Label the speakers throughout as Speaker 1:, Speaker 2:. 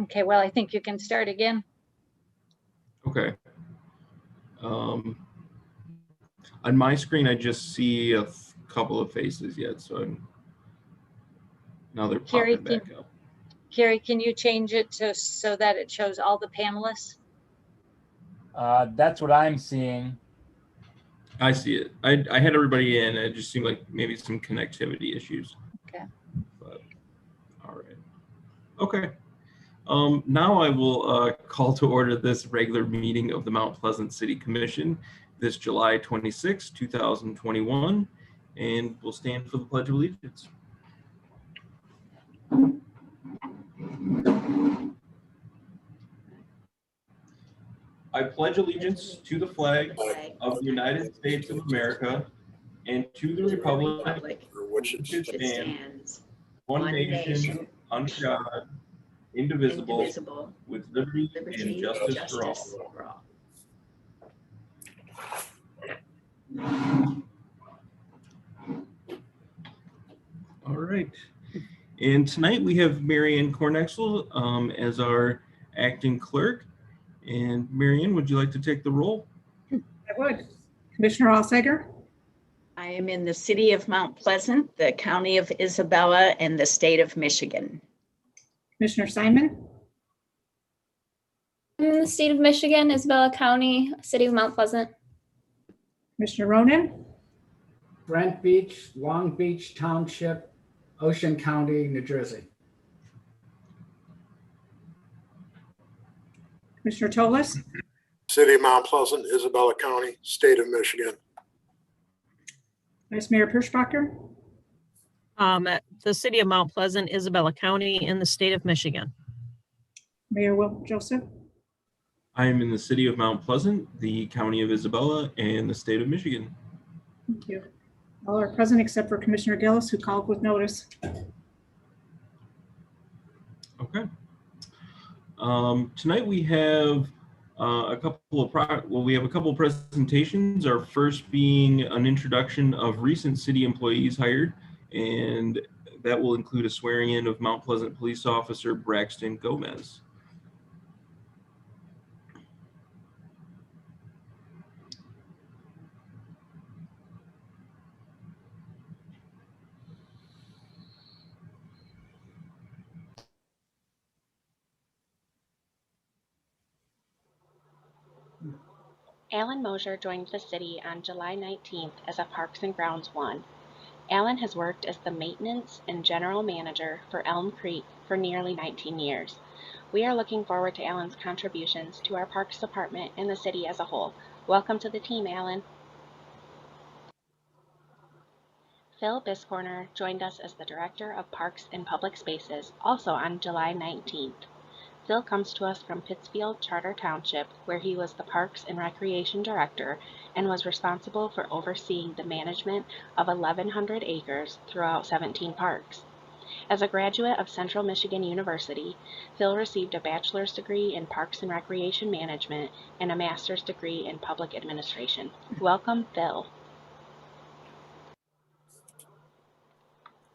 Speaker 1: Okay, well, I think you can start again.
Speaker 2: Okay. On my screen, I just see a couple of faces yet, so now they're
Speaker 1: Carrie,
Speaker 2: popping back up.
Speaker 1: Carrie, can you change it to so that it shows all the panelists?
Speaker 3: That's what I'm seeing.
Speaker 2: I see it. I had everybody in. It just seemed like maybe some connectivity issues.
Speaker 1: Okay.
Speaker 2: But, all right. Okay. Now I will call to order this regular meeting of the Mount Pleasant City Commission this July 26, 2021, and we'll stand for the Pledge of Allegiance. I pledge allegiance to the flag of the United States of America and to the republic for which it stands, one nation, under God, indivisible, with liberty and justice for all. All right. And tonight we have Marianne Cornexel as our acting clerk. And Marianne, would you like to take the roll?
Speaker 4: I would. Commissioner Alsager?
Speaker 5: I am in the city of Mount Pleasant, the county of Isabella, and the state of Michigan.
Speaker 4: Commissioner Simon?
Speaker 6: I'm in the state of Michigan, Isabella County, city of Mount Pleasant.
Speaker 4: Commissioner Ronan?
Speaker 7: Brent Beach, Long Beach Township, Ocean County, New Jersey.
Speaker 4: Commissioner Tolis?
Speaker 8: City of Mount Pleasant, Isabella County, state of Michigan.
Speaker 4: Vice Mayor Perschbacher?
Speaker 9: The city of Mount Pleasant, Isabella County, in the state of Michigan.
Speaker 4: Mayor Will Joseph?
Speaker 2: I am in the city of Mount Pleasant, the county of Isabella, and the state of Michigan.
Speaker 4: Thank you. All are present except for Commissioner Gillis, who called with notice.
Speaker 2: Okay. Tonight we have a couple of presentations. Our first being an introduction of recent city employees hired, and that will include a swearing in of Mount Pleasant Police Officer Braxton Gomez.
Speaker 10: Alan Mosier joined the city on July 19th as a Parks and Grounds 1. Alan has worked as the maintenance and general manager for Elm Creek for nearly 19 years. We are looking forward to Alan's contributions to our Parks Department and the city as a whole. Welcome to the team, Alan. Phil Biscorner joined us as the Director of Parks and Public Spaces, also on July 19th. Phil comes to us from Pittsfield Charter Township, where he was the Parks and Recreation Director and was responsible for overseeing the management of 1,100 acres throughout 17 parks. As a graduate of Central Michigan University, Phil received a bachelor's degree in Parks and Recreation Management and a master's degree in Public Administration. Welcome, Phil.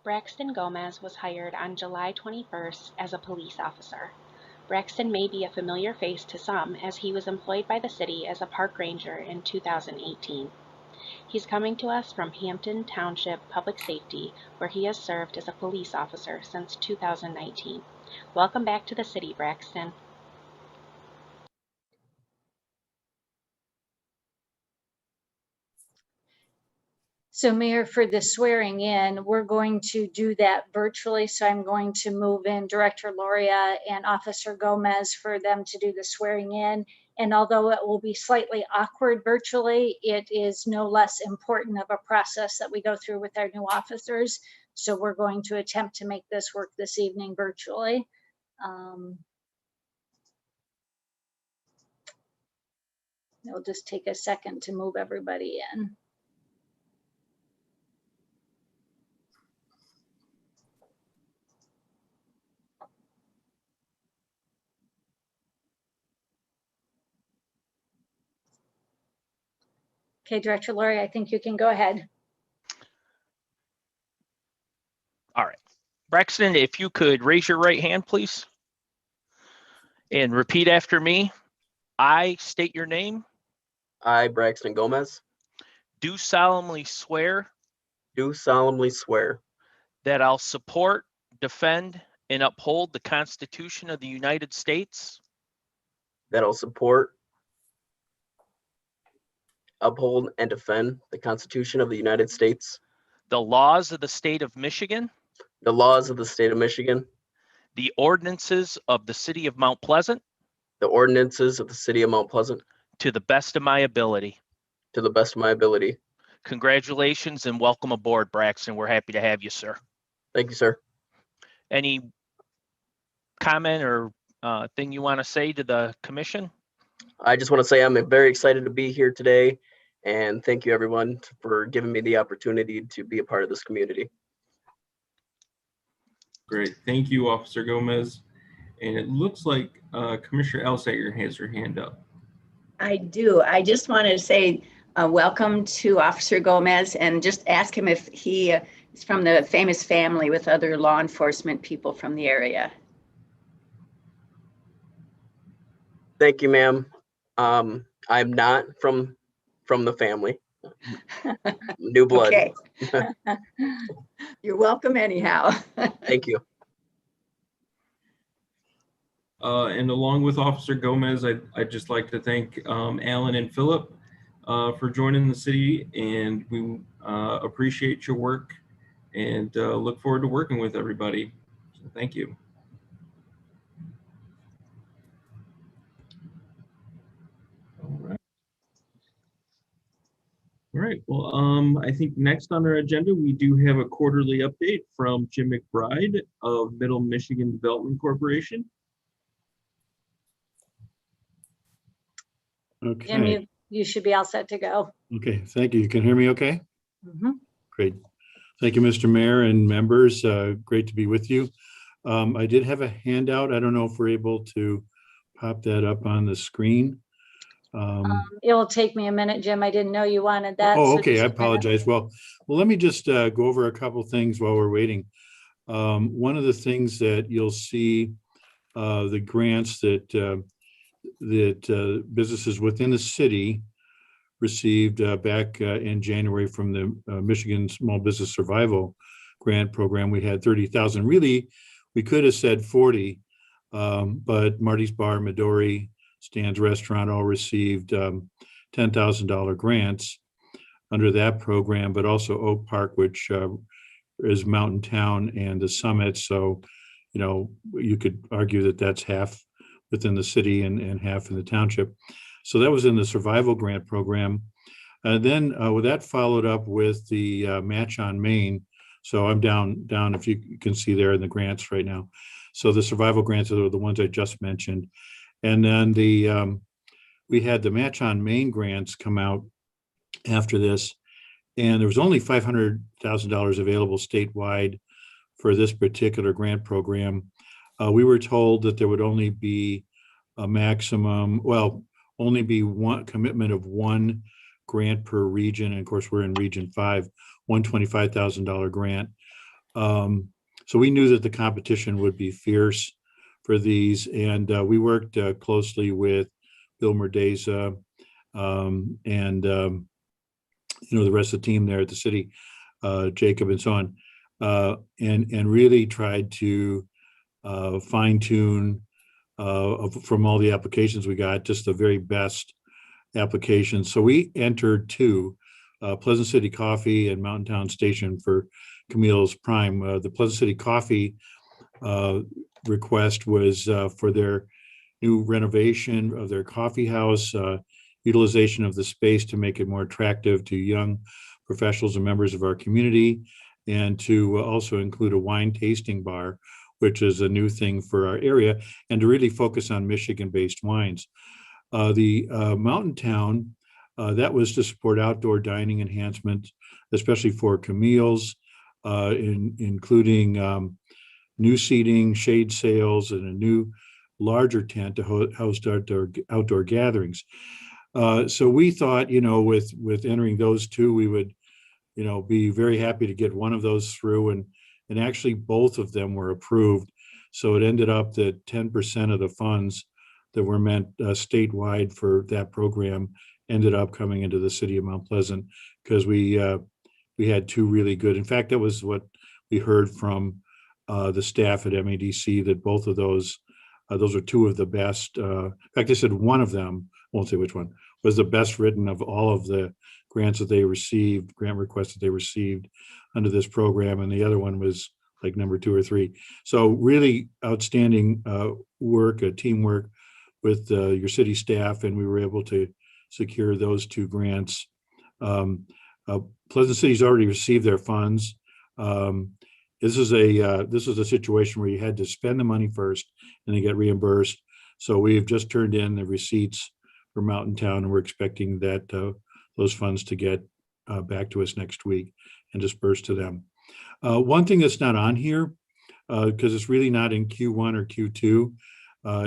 Speaker 10: Braxton Gomez was hired on July 21st as a police officer. Braxton may be a familiar face to some, as he was employed by the city as a park ranger in 2018. He's coming to us from Hampton Township Public Safety, where he has served as a police officer since 2019. Welcome back to the city, Braxton.
Speaker 1: So Mayor, for the swearing in, we're going to do that virtually. So I'm going to move in Director Loria and Officer Gomez for them to do the swearing in. And although it will be slightly awkward virtually, it is no less important of a process that we go through with our new officers. So we're going to attempt to make this work this evening virtually. It'll just take a second to move everybody in. Okay, Director Laurie, I think you can go ahead.
Speaker 11: All right. Braxton, if you could raise your right hand, please. And repeat after me. I state your name.
Speaker 12: I, Braxton Gomez,
Speaker 11: Do solemnly swear
Speaker 12: do solemnly swear
Speaker 11: that I'll support, defend, and uphold the Constitution of the United States
Speaker 12: that I'll support, uphold, and defend the Constitution of the United States,
Speaker 11: the laws of the state of Michigan,
Speaker 12: the laws of the state of Michigan,
Speaker 11: the ordinances of the city of Mount Pleasant,
Speaker 12: the ordinances of the city of Mount Pleasant,
Speaker 11: to the best of my ability.
Speaker 12: to the best of my ability.
Speaker 11: Congratulations and welcome aboard, Braxton. We're happy to have you, sir.
Speaker 12: Thank you, sir.
Speaker 11: Any comment or thing you want to say to the commission?
Speaker 12: I just want to say I'm very excited to be here today, and thank you everyone for giving me the opportunity to be a part of this community.
Speaker 2: Great. Thank you, Officer Gomez. And it looks like Commissioner Elsager has her hand up.
Speaker 5: I do. I just wanted to say welcome to Officer Gomez and just ask him if he is from the famous family with other law enforcement people from the area.
Speaker 12: Thank you, ma'am. I'm not from the family. New blood.
Speaker 5: Okay. You're welcome anyhow.
Speaker 12: Thank you.
Speaker 2: And along with Officer Gomez, I'd just like to thank Alan and Philip for joining the city, and we appreciate your work and look forward to working with everybody. So thank you. All right. All right. Well, I think next on our agenda, we do have a quarterly update from Jim Mcbride of Middle Michigan Development Corporation.
Speaker 1: Jim,
Speaker 13: Okay,
Speaker 1: you should be all set to go.
Speaker 13: okay, thank you. You can hear me okay?
Speaker 1: Mhm.
Speaker 13: Great. Thank you, Mr. Mayor and members. Great to be with you. I did have a handout. I don't know if we're able to pop that up on the screen.
Speaker 1: It'll take me a minute, Jim. I didn't know you wanted that.
Speaker 13: Oh,
Speaker 1: so
Speaker 13: okay,
Speaker 1: just
Speaker 13: I
Speaker 1: a minute.
Speaker 13: apologize. Well, let me just go over a couple things while we're waiting. One of the things that you'll see, the grants that businesses within the city received back in January from the Michigan Small Business Survival Grant Program. We had 30,000. Really, we could have said 40, but Marty's Bar, Midori, Stan's Restaurant all received $10,000 grants under that program, but also Oak Park, which is Mountain Town, and the Summit. So, you know, you could argue that that's half within the city and half in the township. So that was in the survival grant program. Then with that followed up with the match on Main. So I'm down if you can see there in the grants right now. So the survival grants are the ones I just mentioned. And then we had the match on Main grants come out after this. And there was only $500,000 available statewide for this particular grant program. We were told that there would only be a maximum, only be one commitment of one grant per region. And of course, we're in Region 5, $125,000 grant. So we knew that the competition would be fierce for these. And we worked closely with Bill Merdeza and the rest of the team there at the city, Jacob and so on, and really tried to fine tune from all the applications we got, just the very best applications. So we entered two, Pleasant City Coffee and Mountain Town Station for Camille's Prime. The Pleasant City Coffee request was for their new renovation of their coffee house, utilization of the space to make it more attractive to young professionals and members of our community, and to also include a wine tasting bar, which is a new thing for our area, and to really focus on Michigan-based wines. The Mountain Town, that was to support outdoor dining enhancements, especially for Camille's, including new seating, shade sails, and a new larger tent to host outdoor gatherings. So we thought, with entering those two, we would, be very happy to get one of those through, and actually both of them were approved. So it ended up that 10% of the funds that were meant statewide for that program ended up coming into the city of Mount Pleasant because we had two really good. In fact, that was what we heard from the staff at MEDC, that both of those are two of the best. In fact, they said one of them, I won't say which one, was the best written of all of the grants that they received, grant requests that they received under this program, and the other one was like number 2 or 3. So really outstanding work, teamwork with your city staff, and we were able to secure those 2 grants. Pleasant City's already received their funds. This is a situation where you had to spend the money first and then get reimbursed. So we've just turned in the receipts for Mountain Town, and we're expecting that those funds to get back to us next week and dispersed to them. One thing that's not on here, because it's really not in Q1 or Q2,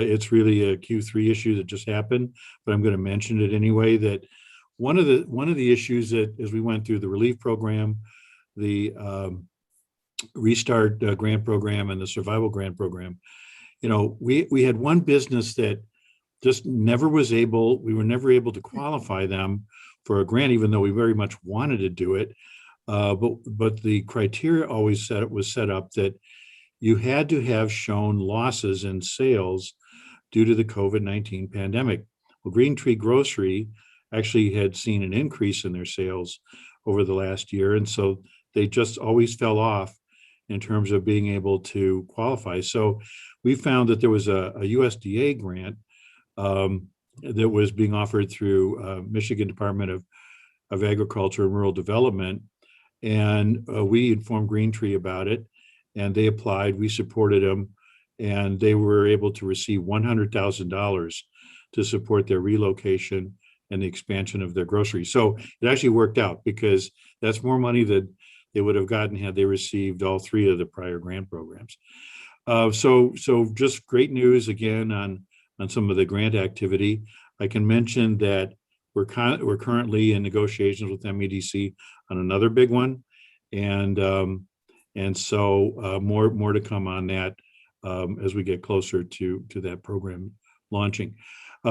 Speaker 13: it's really a Q3 issue that just happened, but I'm going to mention it anyway, that one of the issues that as we went through the relief program, the restart grant program and the survival grant program, we had one business that just we were never able to qualify them for a grant, even though we very much wanted to do it. But the criteria always was set up that you had to have shown losses in sales due to the COVID-19 pandemic. Well, Green Tree Grocery actually had seen an increase in their sales over the last year, and so they just always fell off in terms of being able to qualify. So we found that there was a USDA grant that was being offered through Michigan Department of Agriculture and Rural Development, and we informed Green Tree about it, and they applied. We supported them, and they were able to receive $100,000 to support their relocation and the expansion of their grocery. So it actually worked out, because that's more money than they would have gotten had they received all 3 of the prior grant programs. So just great news again on some of the grant activity. I can mention that we're currently in negotiations with MEDC on another big one, and so more to come on that as we get closer to that program launching.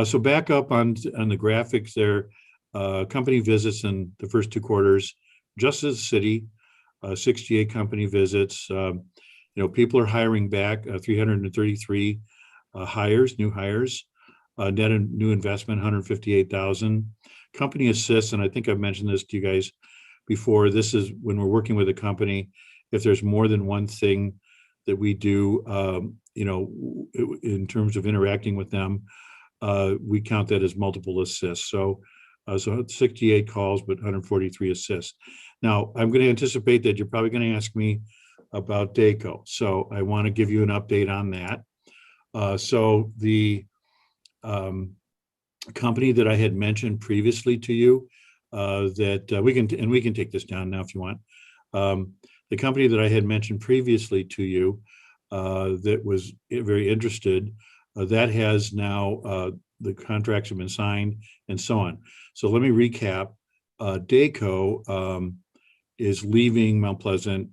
Speaker 13: So back up on the graphics there, company visits in the first 2 quarters, just as a city, 68 company visits. People are hiring back, 333 new hires, net new investment, 158,000. Company assists, and I think I've mentioned this to you guys before, this is when we're working with a company, if there's more than one thing that we do, in terms of interacting with them, we count that as multiple assists. So 68 calls, but 143 assists. Now, I'm going to anticipate that you're probably going to ask me about DACO. So I want to give you an update on that. So the company that I had mentioned previously to you, that we can take this down now if you want. The company that I had mentioned previously to you that was very interested, that has now, the contracts have been signed and so on. So let me recap. DACO is leaving Mount Pleasant.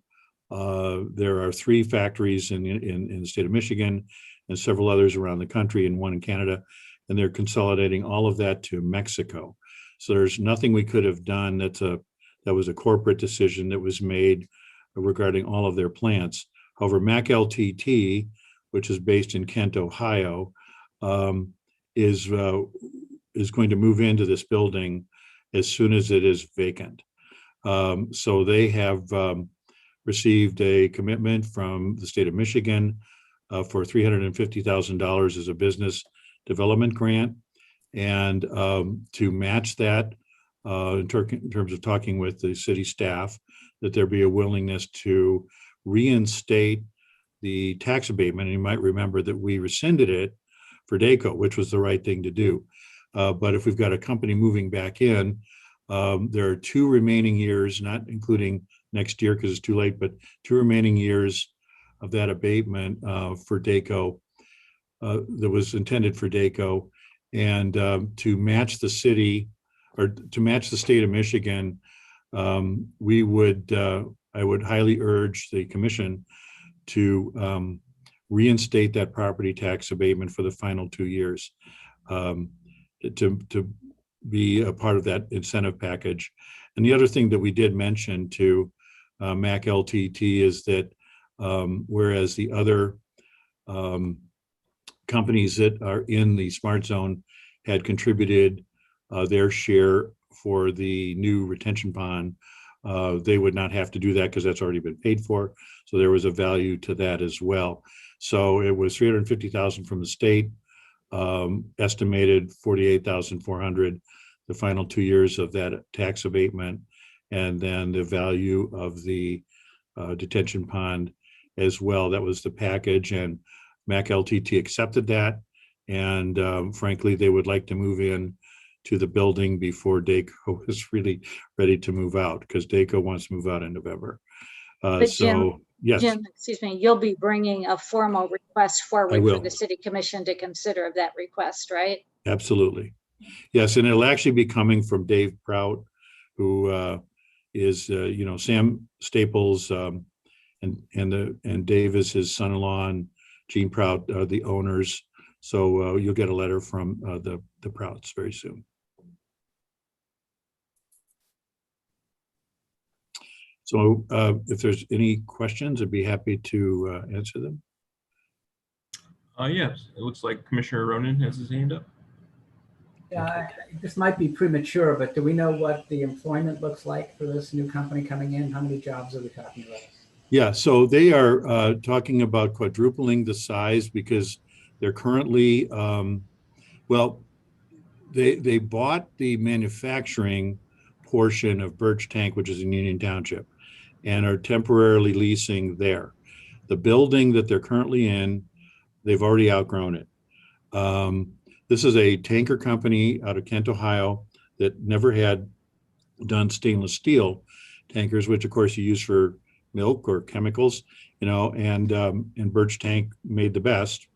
Speaker 13: There are 3 factories in the state of Michigan and several others around the country and one in Canada, and they're consolidating all of that to Mexico. So there's nothing we could have done. That was a corporate decision that was made regarding all of their plants. However, McLTT, which is based in Kent, Ohio, is going to move into this building as soon as it is vacant. So they have received a commitment from the state of Michigan for $350,000 as a business development grant, and to match that in terms of talking with the city staff, that there be a willingness to reinstate the tax abatement. And you might remember that we rescinded it for DACO, which was the right thing to do. But if we've got a company moving back in, there are 2 remaining years, not including next year because it's too late, but 2 remaining years of that abatement for DACO that was intended for DACO. And to match the city, or to match the state of Michigan, I would highly urge the commission to reinstate that property tax abatement for the final 2 years, to be a part of that incentive package. And the other thing that we did mention to MAC LTT is that whereas the other companies that are in the smart zone had contributed their share for the new retention pond, they would not have to do that because that's already been paid for. So there was a value to that as well. So it was 350,000 from the state, estimated 48,400 the final 2 years of that tax abatement, and then the value of the detention pond as well. That was the package, and MAC LTT accepted that. And frankly, they would like to move in to the building before DACO is really ready to move out, because DACO wants to move out in November.
Speaker 1: But
Speaker 13: So, yes.
Speaker 1: Jim, excuse me, you'll be bringing a formal request forward
Speaker 13: will.
Speaker 1: for the city commission to consider of that request, right?
Speaker 13: Absolutely. Yes, and it'll actually be coming from Dave Prout, who is, Sam Staples, and Dave is his son-in-law, and Gene Prout are the owners. So you'll get a letter from the Prouts very soon. So if there's any questions, I'd be happy to answer them.
Speaker 2: Yes, it looks like Commissioner Ronan has his hand up.
Speaker 7: Yeah, this might be premature, but do we know what the employment looks like for this new company coming in? How many jobs are we talking about?
Speaker 13: Yeah, so they are talking about quadrupling the size, because they're currently, they bought the manufacturing portion of Birch Tank, which is in Union Township, and are temporarily leasing there. The building that they're currently in, they've already outgrown it. This is a tanker company out of Kent, Ohio, that never had done stainless steel tankers, which of course you use for milk or chemicals, and Birch Tank made the best.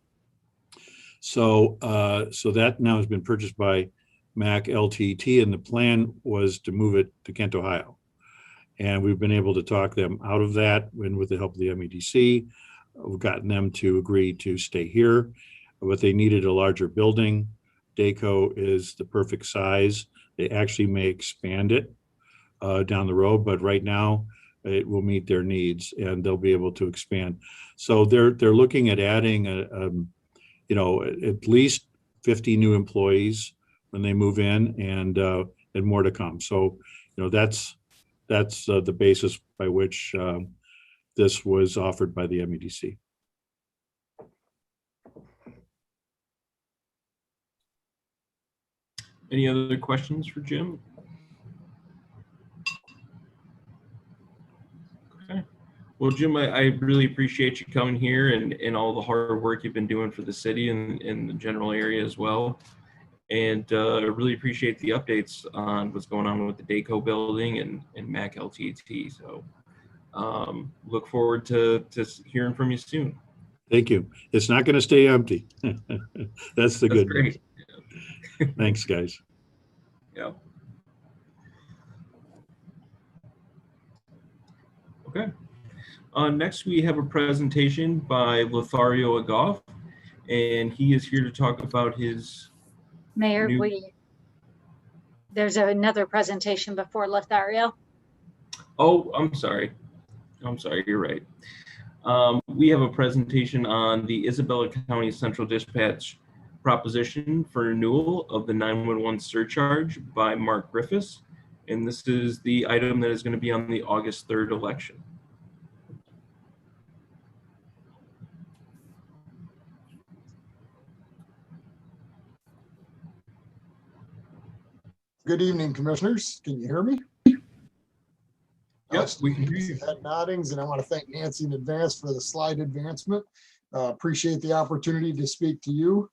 Speaker 13: So that now has been purchased by MAC LTT, and the plan was to move it to Kent, Ohio. And we've been able to talk them out of that, and with the help of the MEDC, we've gotten them to agree to stay here. But they needed a larger building. DACO is the perfect size. They actually may expand it down the road, but right now it will meet their needs, and they'll be able to expand. So they're looking at adding at least 50 new employees when they move in, and more to come. So that's the basis by which this was offered by the MEDC.
Speaker 2: Any other questions for Jim? Okay. Well, Jim, I really appreciate you coming here and all the hard work you've been doing for the city and the general area as well. And I really appreciate the updates on what's going on with the DACO building and MAC LTT. So look forward to hearing from you soon.
Speaker 13: Thank you. It's not going to stay empty. That's the good news. Thanks, guys.
Speaker 2: Yeah. Okay. Next, we have a presentation by Lothario Agoff, and he is here to talk about his
Speaker 1: Mayor, there's another presentation before Lothario.
Speaker 2: Oh, I'm sorry. You're right. We have a presentation on the Isabella County Central Dispatch proposition for renewal of the 911 surcharge by Mark Griffis. And this is the item that is going to be on the August 3rd election.
Speaker 14: Good evening, commissioners. Can you hear me?
Speaker 2: Yes, we can hear you.
Speaker 14: Head noddings, and I want to thank Nancy in advance for the slide advancement. Appreciate the opportunity to speak to you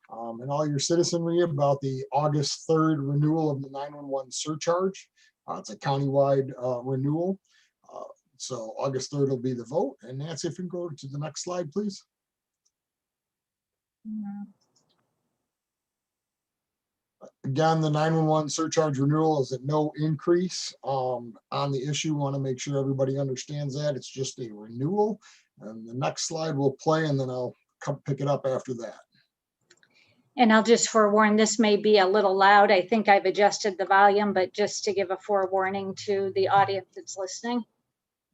Speaker 14: and all your citizenry about the August 3rd renewal of the 911 surcharge. It's a countywide renewal. So August 3rd will be the vote. And Nancy, if you can go to the next slide, please. Again, the 911 surcharge renewal is at no increase on the issue. Want to make sure everybody understands that. It's just a renewal. And the next slide will play, and then I'll come pick it up after that.
Speaker 1: And I'll just forewarn, this may be a little loud. I think I've adjusted the volume, but just to give a forewarning to the audience that's listening.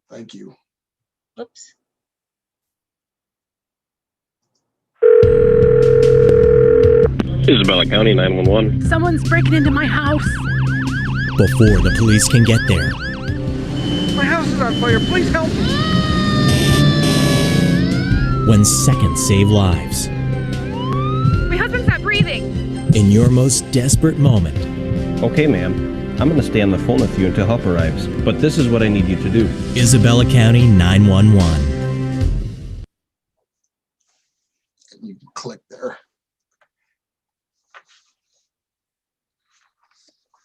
Speaker 14: Thank you.
Speaker 1: Oops.
Speaker 15: Isabella County 911.
Speaker 16: Someone's breaking into my house.
Speaker 17: Before the police can get there,
Speaker 16: My house is on fire. Please help me.
Speaker 17: when seconds save lives,
Speaker 16: My husband's not breathing.
Speaker 17: in your most desperate moment,
Speaker 15: Okay, ma'am. I'm going to stay on the phone with you until help arrives, but this is what I need you to do.
Speaker 17: Isabella County 911.
Speaker 14: You can click there.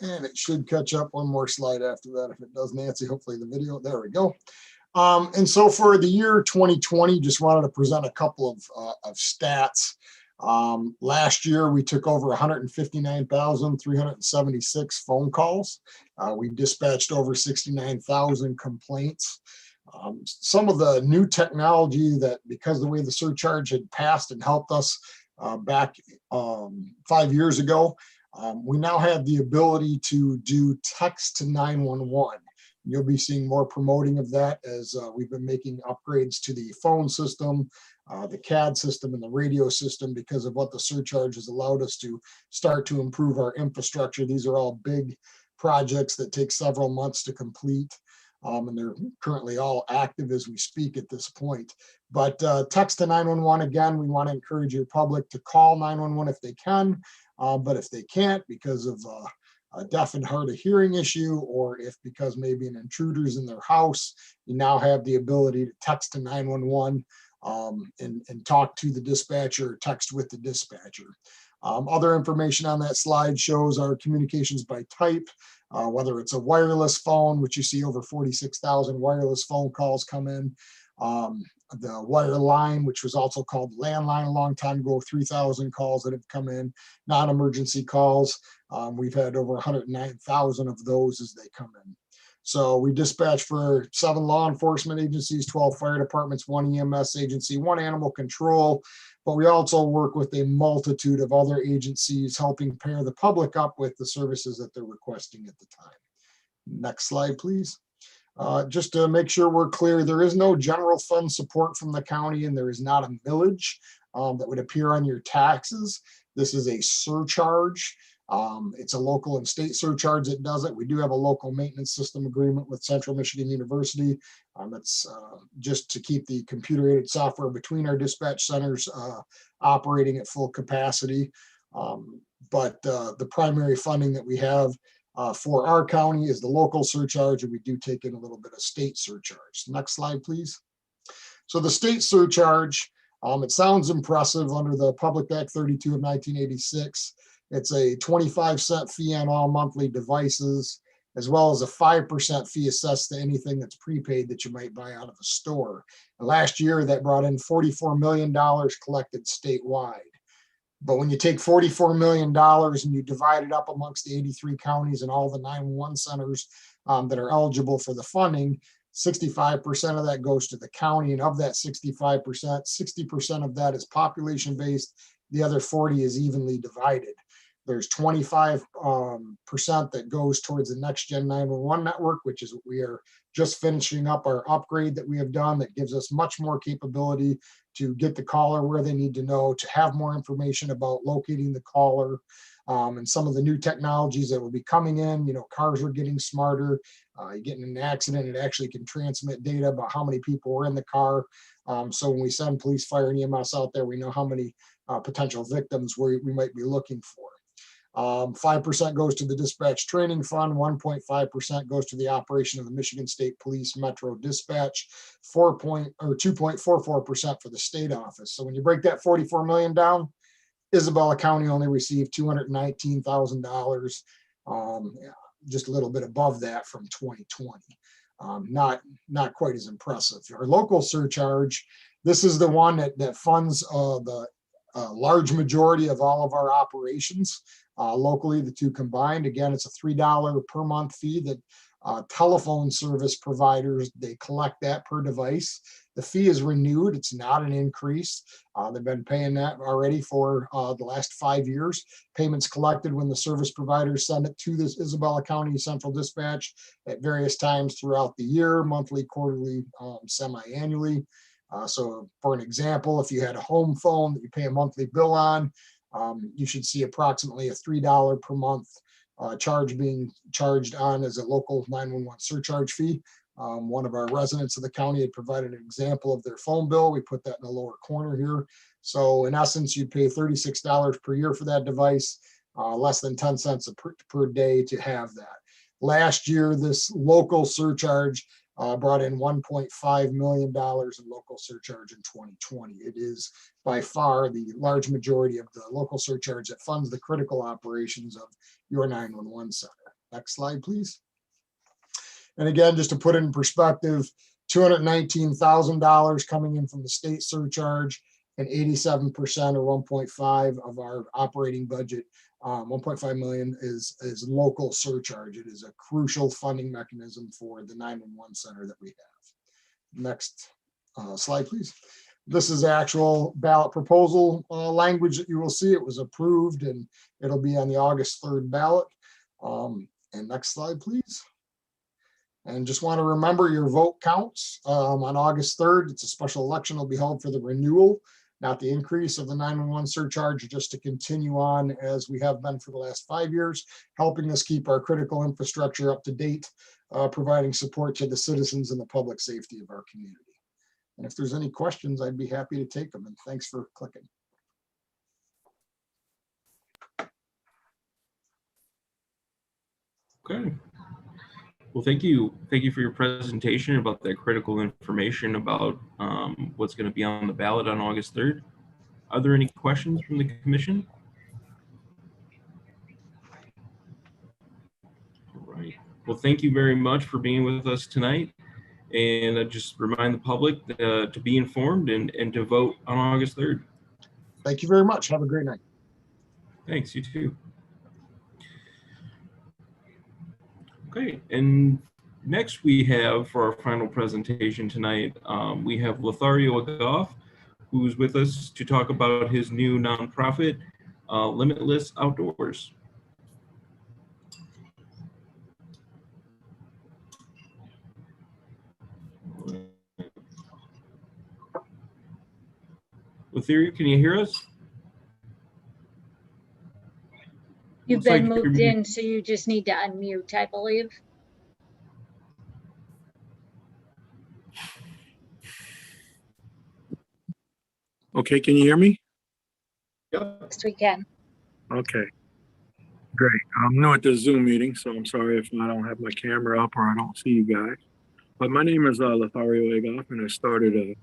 Speaker 14: And it should catch up. One more slide after that. If it does, Nancy, hopefully the video, there we go. And so for the year 2020, just wanted to present a couple of stats. Last year, we took over 159,376 phone calls. We dispatched over 69,000 complaints. Some of the new technology that, because the way the surcharge had passed and helped us back 5 years ago, we now have the ability to do text to 911. You'll be seeing more promoting of that as we've been making upgrades to the phone system, the CAD system, and the radio system because of what the surcharge has allowed us to start to improve our infrastructure. These are all big projects that take several months to complete, and they're currently all active as we speak at this point. But text to 911, again, we want to encourage your public to call 911 if they can. But if they can't because of a deaf and hard of hearing issue, or if because maybe an intruder's in their house, you now have the ability to text to 911 and talk to the dispatcher or text with the dispatcher. Other information on that slide shows our communications by type, whether it's a wireless phone, which you see over 46,000 wireless phone calls come in. The wire line, which was also called landline a long time ago, 3,000 calls that have come in, non-emergency calls. We've had over 109,000 of those as they come in. So we dispatch for 7 law enforcement agencies, 12 fire departments, 1 EMS agency, 1 animal control, but we also work with a multitude of other agencies helping pair the public up with the services that they're requesting at the time. Next slide, please. Just to make sure we're clear, there is no general fund support from the county, and there is not a millage that would appear on your taxes. This is a surcharge. It's a local and state surcharge that does it. We do have a local maintenance system agreement with Central Michigan University. That's just to keep the computer-aided software between our dispatch centers operating at full capacity. But the primary funding that we have for our county is the local surcharge, and we do take in a little bit of state surcharge. Next slide, please. So the state surcharge, it sounds impressive under the Public Act 32 of 1986. It's a 25-cent fee on all monthly devices, as well as a 5% fee assessed to anything that's prepaid that you might buy out of a store. And last year, that brought in $44 million collected statewide. But when you take $44 million and you divide it up amongst the 83 counties and all the 911 centers that are eligible for the funding, 65% of that goes to the county. And of that 65%, 60% of that is population-based. The other 40 is evenly divided. There's 25% that goes towards the next gen 911 network, which is what we are just finishing up our upgrade that we have done that gives us much more capability to get the caller where they need to know, to have more information about locating the caller, and some of the new technologies that will be coming in. You know, cars are getting smarter. You get in an accident, it actually can transmit data about how many people were in the car. So when we send police, fire, and EMS out there, we know how many potential victims we might be looking for. 5% goes to the dispatch training fund, 1.5% goes to the operation of the Michigan State Police Metro Dispatch, 2.44% for the state office. So when you break that $44 million down, Isabella County only received $219,000, just a little bit above that from 2020. Not quite as impressive. Our local surcharge, this is the one that funds the large majority of all of our operations locally, the two combined. Again, it's a $3 per month fee that Telephone service providers, they collect that per device. The fee is renewed. It's not an increase. They've been paying that already for the last 5 years. Payments collected when the service providers send it to this Isabella County Central Dispatch at various times throughout the year, monthly, quarterly, semi-annually. So for an example, if you had a home phone that you pay a monthly bill on, you should see approximately a $3 per month charge being charged on as a local 911 surcharge fee. One of our residents of the county had provided an example of their phone bill. We put that in the lower corner here. So in essence, you'd pay $36 per year for that device, less than 10 cents per day to have that. Last year, this local surcharge brought in $1.5 million in local surcharge in 2020. It is by far the large majority of the local surcharge that funds the critical operations of your 911 center. Next slide, please. And again, just to put it in perspective, $219,000 coming in from the state surcharge, and 87% or 1.5 of our operating budget, 1.5 million is local surcharge. It is a crucial funding mechanism for the 911 center that we have. Next slide, please. This is actual ballot proposal language that you will see. It was approved and it'll be on the August 3rd ballot. And next slide, please. And just want to remember your vote counts on August 3rd. It's a special election will be held for the renewal, not the increase of the 911 surcharge, just to continue on as we have been for the last 5 years, helping us keep our critical infrastructure up to date, providing support to the citizens and the public safety of our community. And if there's any questions, I'd be happy to take them. And thanks for clicking.
Speaker 2: Okay. Well, thank you. Thank you for your presentation about that critical information about what's going to be on the ballot on August 3rd. Are there any questions from the commission? All right. Well, thank you very much for being with us tonight. And I just remind the public to be informed and to vote on August 3rd.
Speaker 14: Thank you very much. Have a great night.
Speaker 2: Thanks, you too. Okay, and next we have for our final presentation tonight, we have Lothario Agoff, who's with us to talk about his new nonprofit, Limitless Outdoors. Lothario, can you hear us?
Speaker 1: You've been moved in, so you just need to unmute, I believe.
Speaker 18: Okay, can you hear me?
Speaker 1: Yes, we can.
Speaker 18: Okay, great. I'm new at this Zoom meeting, so I'm sorry if I don't have my camera up or I don't see you guys. But my name is Lothario Agoff, and I started a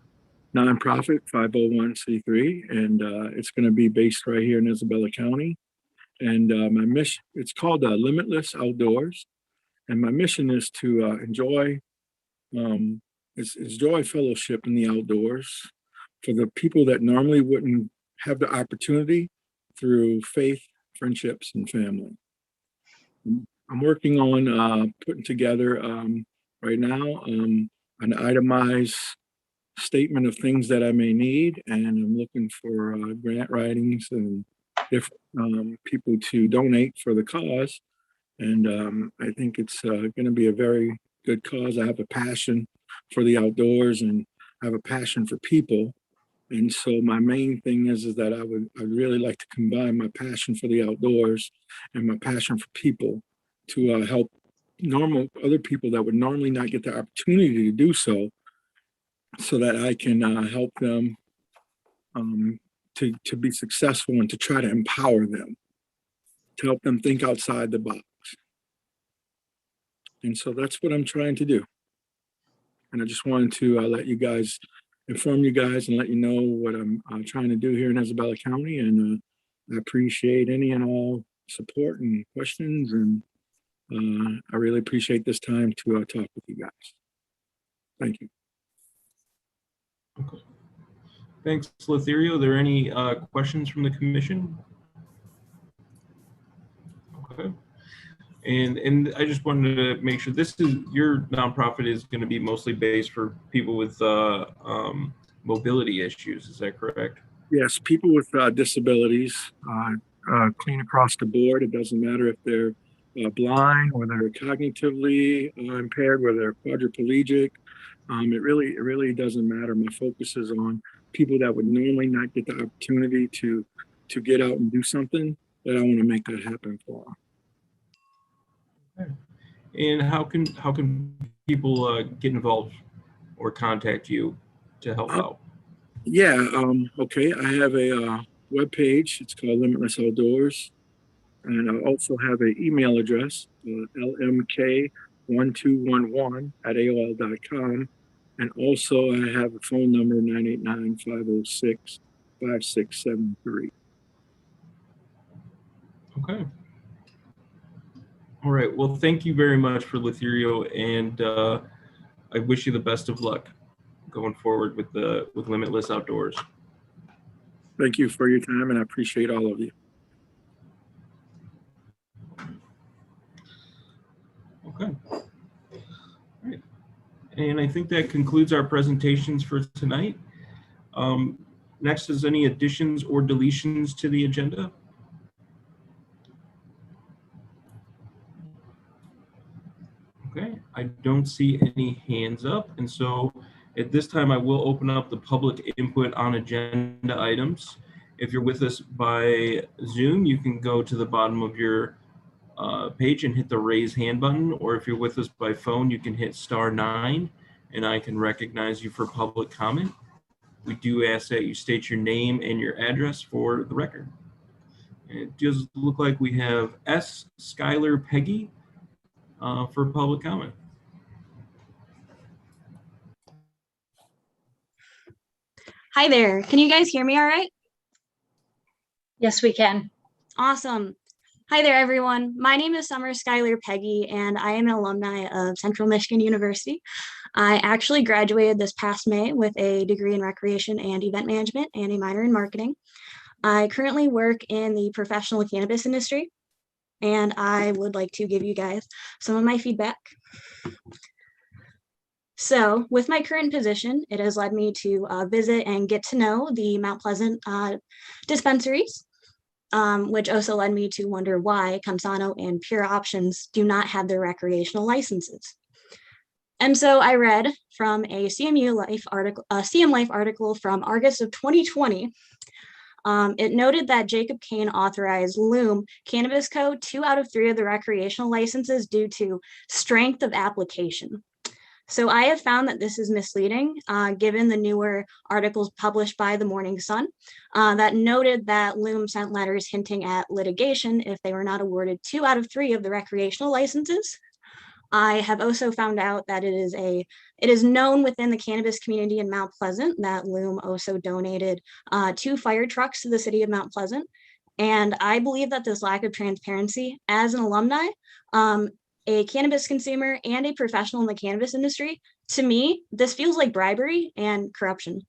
Speaker 18: nonprofit 501c3, and it's going to be based right here in Isabella County. And my mission, it's called Limitless Outdoors. And my mission is to enjoy fellowship in the outdoors for the people that normally wouldn't have the opportunity through faith, friendships, and family. I'm working on putting together right now an itemized statement of things that I may need, and I'm looking for grant writings and different people to donate for the cause. And I think it's going to be a very good cause. I have a passion for the outdoors and I have a passion for people. And so my main thing is that I'd really like to combine my passion for the outdoors and my passion for people to help other people that would normally not get the opportunity to do so that I can help them to be successful and to try to empower them, to help them think outside the box. And so that's what I'm trying to do. And I just wanted to inform you guys and let you know what I'm trying to do here in Isabella County. And I appreciate any and all support and questions. And I really appreciate this time to talk with you guys. Thank you.
Speaker 2: Okay. Thanks, Lothario. Are there any questions from the commission? Okay. And I just wanted to make sure this is, your nonprofit is going to be mostly based for people with mobility issues. Is that correct?
Speaker 18: Yes, people with disabilities, clean across the board. It doesn't matter if they're blind or they're cognitively impaired, whether they're quadriplegic. It really doesn't matter. My focus is on people that would normally not get the opportunity to get out and do something, that I want to make that happen for them.
Speaker 2: And how can people get involved or contact you to help out?
Speaker 18: Yeah, okay. I have a web page. It's called Limitless Outdoors. And I also have an email address, lmk1211@aol.com. And also I have a phone number, 989-506-5673.
Speaker 2: Okay. All right. Well, thank you very much for Lothario, and I wish you the best of luck going forward with Limitless Outdoors.
Speaker 18: Thank you for your time, and I appreciate all of you.
Speaker 2: Okay. All right. And I think that concludes our presentations for tonight. Next is any additions or deletions to the agenda? Okay, I don't see any hands up, and so at this time I will open up the public input on agenda items. If you're with us by Zoom, you can go to the bottom of your page and hit the raise hand button, or if you're with us by phone, you can hit *9 and I can recognize you for public comment. We do ask that you state your name and your address for the record. And it does look like we have S. Skylar Peggy for public comment.
Speaker 19: Hi there. Can you guys hear me all right?
Speaker 1: Yes, we can.
Speaker 19: Awesome. Hi there, everyone. My name is Summer Skylar Peggy, and I am an alumni of Central Michigan University. I actually graduated this past May with a degree in recreation and event management and a minor in marketing. I currently work in the professional cannabis industry, and I would like to give you guys some of my feedback. So with my current position, it has led me to visit and get to know the Mount Pleasant dispensaries, which also led me to wonder why Camsano and Pure Options do not have their recreational licenses. And so I read from a CM Life article from August of 2020. It noted that Jacob Kane authorized Loom Cannabis Co. 2 out of 3 of the recreational licenses due to strength of application. So I have found that this is misleading, given the newer articles published by the Morning Sun that noted that Loom sent letters hinting at litigation if they were not awarded 2 out of 3 of the recreational licenses. I have also found out that it is known within the cannabis community in Mount Pleasant that Loom also donated 2 fire trucks to the city of Mount Pleasant. And I believe that this lack of transparency as an alumni, a cannabis consumer, and a professional in the cannabis industry, to me, this feels like bribery and corruption.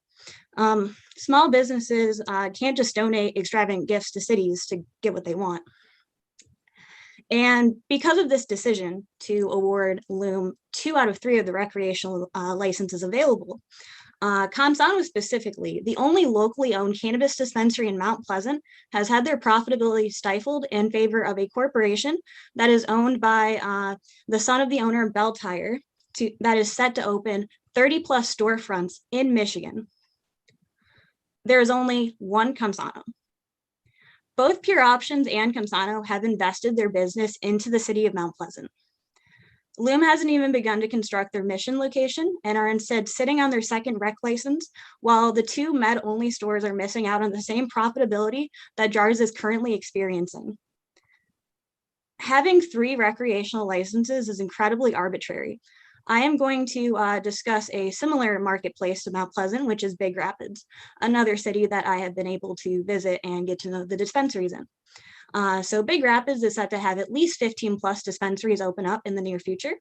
Speaker 19: Small businesses can't just donate extravagant gifts to cities to get what they want. And because of this decision to award Loom 2 out of 3 of the recreational licenses available, Camsano specifically, the only locally owned cannabis dispensary in Mount Pleasant, has had their profitability stifled in favor of a corporation that is owned by the son of the owner of Bell Tire, that is set to open 30 plus storefronts in Michigan. There is only one Camsano. Both Pure Options and Camsano have invested their business into the city of Mount Pleasant. Loom hasn't even begun to construct their Mission location and are instead sitting on their second rec license, while the 2 med-only stores are missing out on the same profitability that Jars is currently experiencing. Having 3 recreational licenses is incredibly arbitrary. I am going to discuss a similar marketplace to Mount Pleasant, which is Big Rapids, another city that I have been able to visit and get to know the dispensaries in. So Big Rapids is set to have at least 15 plus dispensaries open up in the near future,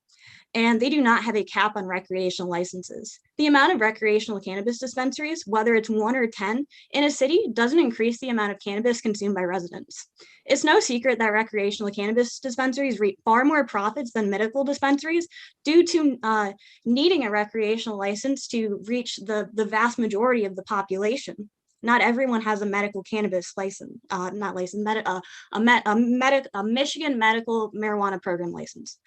Speaker 19: and they do not have a cap on recreational licenses. The amount of recreational cannabis dispensaries, whether it's 1 or 10 in a city, doesn't increase the amount of cannabis consumed by residents. It's no secret that recreational cannabis dispensaries reap far more profits than medical dispensaries due to needing a recreational license to reach the vast majority of the population. Not everyone has a medical cannabis license, a Michigan medical marijuana program license.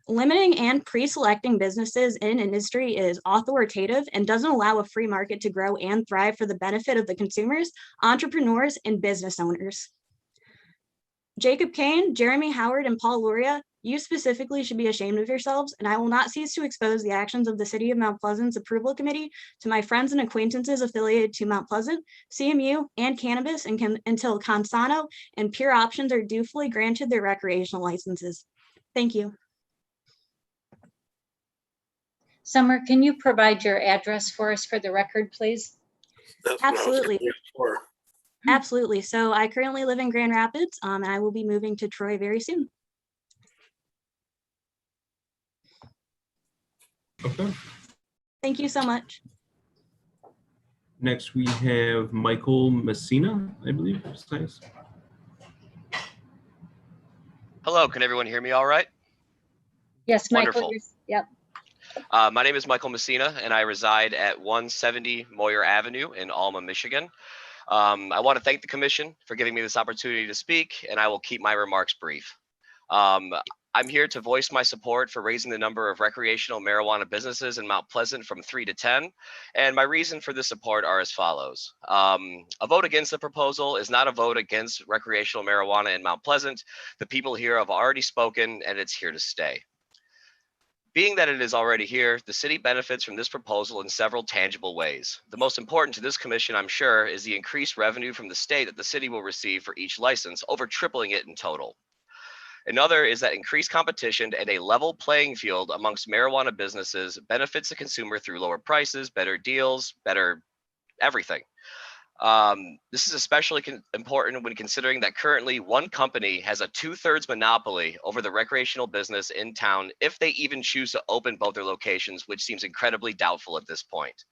Speaker 19: Limiting and pre-selecting businesses in industry is authoritative and doesn't allow a free market to grow and thrive for the benefit of the consumers, entrepreneurs, and business owners. Jacob Kane, Jeremy Howard, and Paul Luria, you specifically should be ashamed of yourselves, and I will not cease to expose the actions of the City of Mount Pleasant's Approval Committee to my friends and acquaintances affiliated to Mount Pleasant, CMU, and cannabis until Consano and Pure Options are dutifully granted their recreational licenses. Thank you.
Speaker 1: Summer, can you provide your address for us for the record, please?
Speaker 19: Absolutely. Absolutely. So I currently live in Grand Rapids, and I will be moving to Troy very soon.
Speaker 2: Okay.
Speaker 19: Thank you so much.
Speaker 2: Next, we have Michael Messina, I believe. Nice.
Speaker 20: Hello, can everyone hear me all right?
Speaker 1: Yes, Michael.
Speaker 20: Wonderful.
Speaker 1: Yep.
Speaker 20: My name is Michael Messina, and I reside at 170 Moyer Avenue in Alma, Michigan. I want to thank the commission for giving me this opportunity to speak, and I will keep my remarks brief. I'm here to voice my support for raising the number of recreational marijuana businesses in Mount Pleasant from 3 to 10, and my reason for this support are as follows. A vote against the proposal is not a vote against recreational marijuana in Mount Pleasant. The people here have already spoken, and it's here to stay. Being that it is already here, the city benefits from this proposal in several tangible ways. The most important to this commission, I'm sure, is the increased revenue from the state that the city will receive for each license, over tripling it in total. Another is that increased competition and a level playing field amongst marijuana businesses benefits the consumer through lower prices, better deals, better everything. This is especially important when considering that currently one company has a 2/3 monopoly over the recreational business in town if they even choose to open both their locations, which seems incredibly doubtful at this point.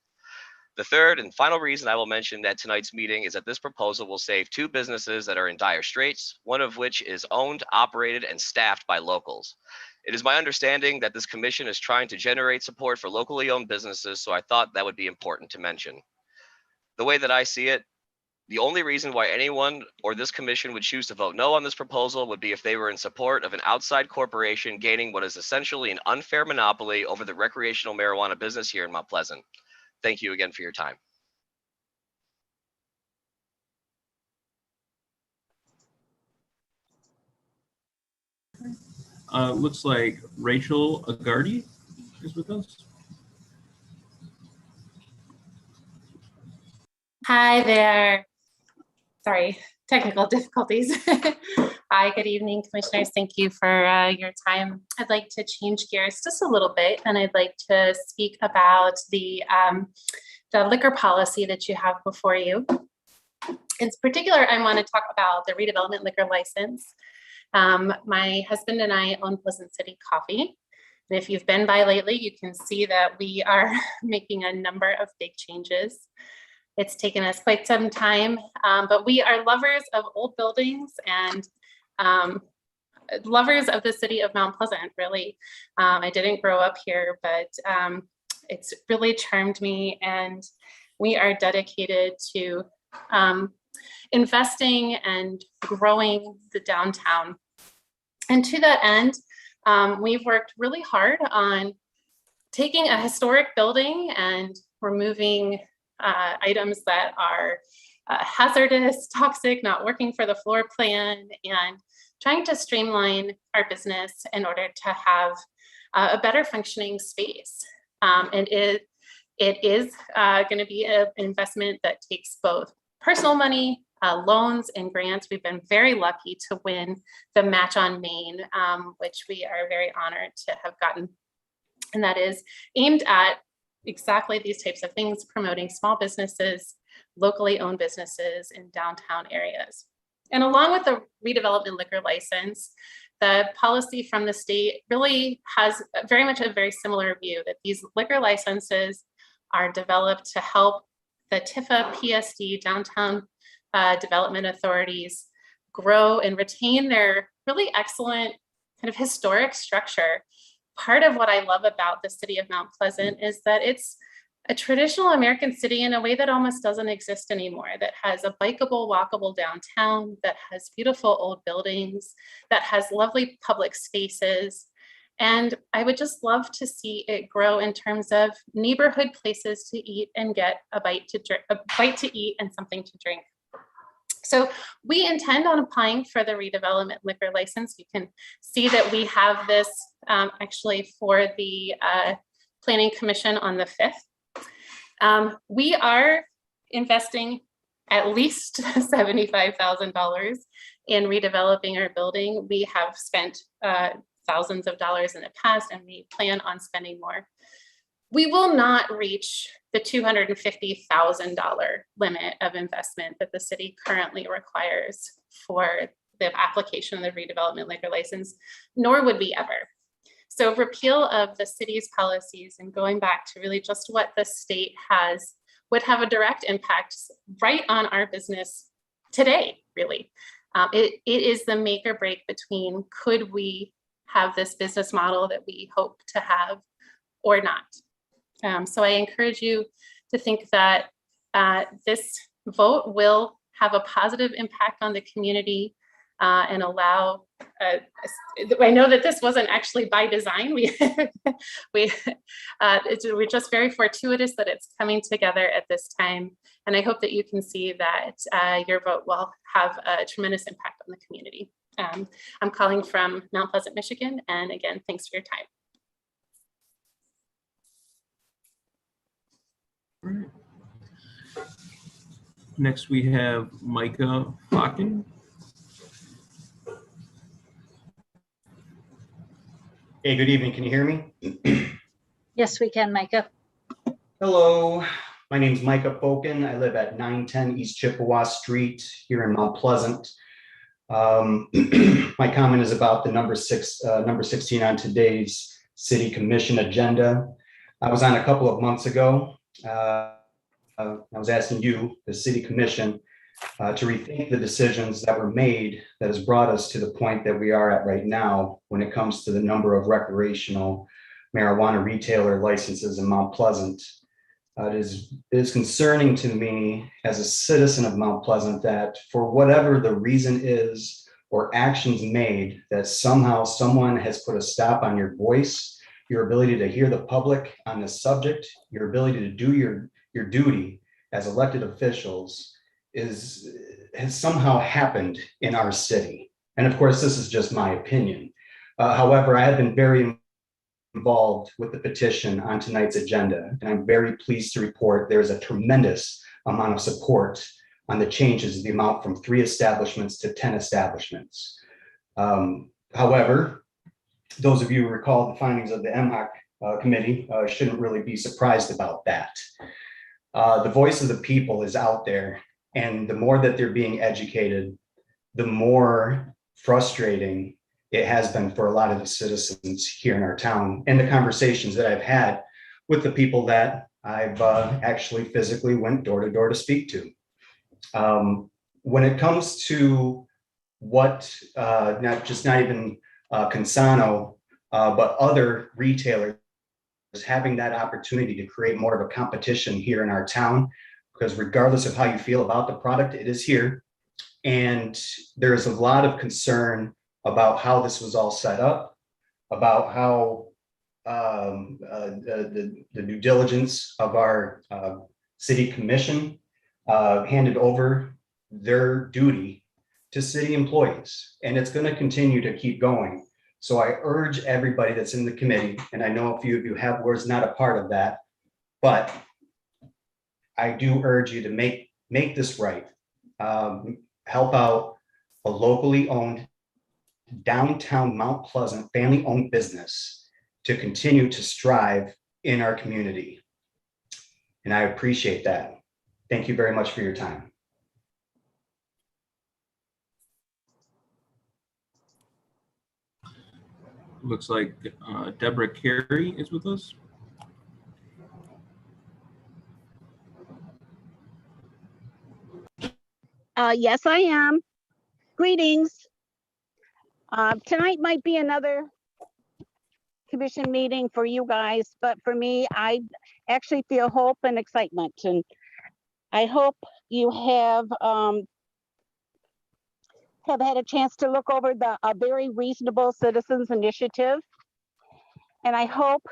Speaker 20: The third and final reason I will mention at tonight's meeting is that this proposal will save 2 businesses that are in dire straits, one of which is owned, operated, and staffed by locals. It is my understanding that this commission is trying to generate support for locally owned businesses, so I thought that would be important to mention. The way that I see it, the only reason why anyone or this commission would choose to vote no on this proposal would be if they were in support of an outside corporation gaining what is essentially an unfair monopoly over the recreational marijuana business here in Mount Pleasant. Thank you again for your time.
Speaker 2: Looks like Rachel Agardi is with us.
Speaker 21: Hi there. Sorry, technical difficulties. Hi, good evening, commissioners. Thank you for your time. I'd like to change gears just a little bit, and I'd like to speak about the liquor policy that you have before you. In particular, I want to talk about the redevelopment liquor license. My husband and I own Pleasant City Coffee. And if you've been by lately, you can see that we are making a number of big changes. It's taken us quite some time, but we are lovers of old buildings and lovers of the city of Mount Pleasant, really. I didn't grow up here, but it's really charmed me, and we are dedicated to investing and growing the downtown. And to that end, we've worked really hard on taking a historic building and removing items that are hazardous, toxic, not working for the floor plan, and trying to streamline our business in order to have a better functioning space. And it is going to be an investment that takes both personal money, loans, and grants. We've been very lucky to win the Match on Main, which we are very honored to have gotten. And that is aimed at exactly these types of things, promoting small businesses, locally owned businesses in downtown areas. And along with the redevelopment liquor license, the policy from the state really has very much a very similar view that these liquor licenses are developed to help the TIFA PSD downtown development authorities grow and retain their really excellent kind of historic structure. Part of what I love about the city of Mount Pleasant is that it's a traditional American city in a way that almost doesn't exist anymore, that has a bikeable, walkable downtown, that has beautiful old buildings, that has lovely public spaces. And I would just love to see it grow in terms of neighborhood places to eat and get a bite to eat and something to drink. So we intend on applying for the redevelopment liquor license. You can see that we have this actually for the Planning Commission on the 5th. We are investing at least $75,000 in redeveloping our building. We have spent thousands of dollars in the past, and we plan on spending more. We will not reach the $250,000 limit of investment that the city currently requires for the application of the redevelopment liquor license, nor would we ever. So repeal of the city's policies and going back to really just what the state has would have a direct impact right on our business today, really. It is the make or break between could we have this business model that we hope to have or not. So I encourage you to think that this vote will have a positive impact on the community and allow, I know that this wasn't actually by design. We're just very fortuitous that it's coming together at this time. And I hope that you can see that your vote will have a tremendous impact on the community. I'm calling from Mount Pleasant, Michigan. And again, thanks for your time.
Speaker 2: All right. Next, we have Micah Fakin.
Speaker 3: Hey, good evening. Can you hear me?
Speaker 1: Yes, we can, Micah.
Speaker 3: Hello, my name is Micah Fokin. I live at 910 East Chippewa Street here in Mount Pleasant. My comment is about the number 16 on today's City Commission agenda. I was on a couple of months ago. I was asking you, the City Commission, to rethink the decisions that were made that has brought us to the point that we are at right now when it comes to the number of recreational marijuana retailer licenses in Mount Pleasant. It is concerning to me as a citizen of Mount Pleasant that for whatever the reason is or actions made, that somehow someone has put a stop on your voice, your ability to hear the public on this subject, your ability to do your duty as elected officials has somehow happened in our city. And of course, this is just my opinion. However, I have been very involved with the petition on tonight's agenda, and I'm very pleased to report there is a tremendous amount of support on the changes of the amount from 3 establishments to 10 establishments. However, those of you who recall the findings of the MHOC committee shouldn't really be surprised about that. The voice of the people is out there, and the more that they're being educated, the more frustrating it has been for a lot of the citizens here in our town, and the conversations that I've had with the people that I've actually physically went door to door to speak to. When it comes to what, not even Consano, but other retailers having that opportunity to create more of a competition here in our town, because regardless of how you feel about the product, it is here. And there's a lot of concern about how this was all set up, about how the due diligence of our city commission handed over their duty to city employees. And it's going to continue to keep going. So I urge everybody that's in the committee, and I know a few of you was not a part of that, but I do urge you to make this right. Help out a locally owned downtown Mount Pleasant family-owned business to continue to strive in our community. And I appreciate that. Thank you very much for your time.
Speaker 2: Looks like Deborah Carey is with us.
Speaker 6: Yes, I am. Greetings. Tonight might be another commission meeting for you guys, but for me, I actually feel hope and excitement. And I hope you have had a chance to look over a very reasonable citizens initiative. And I hope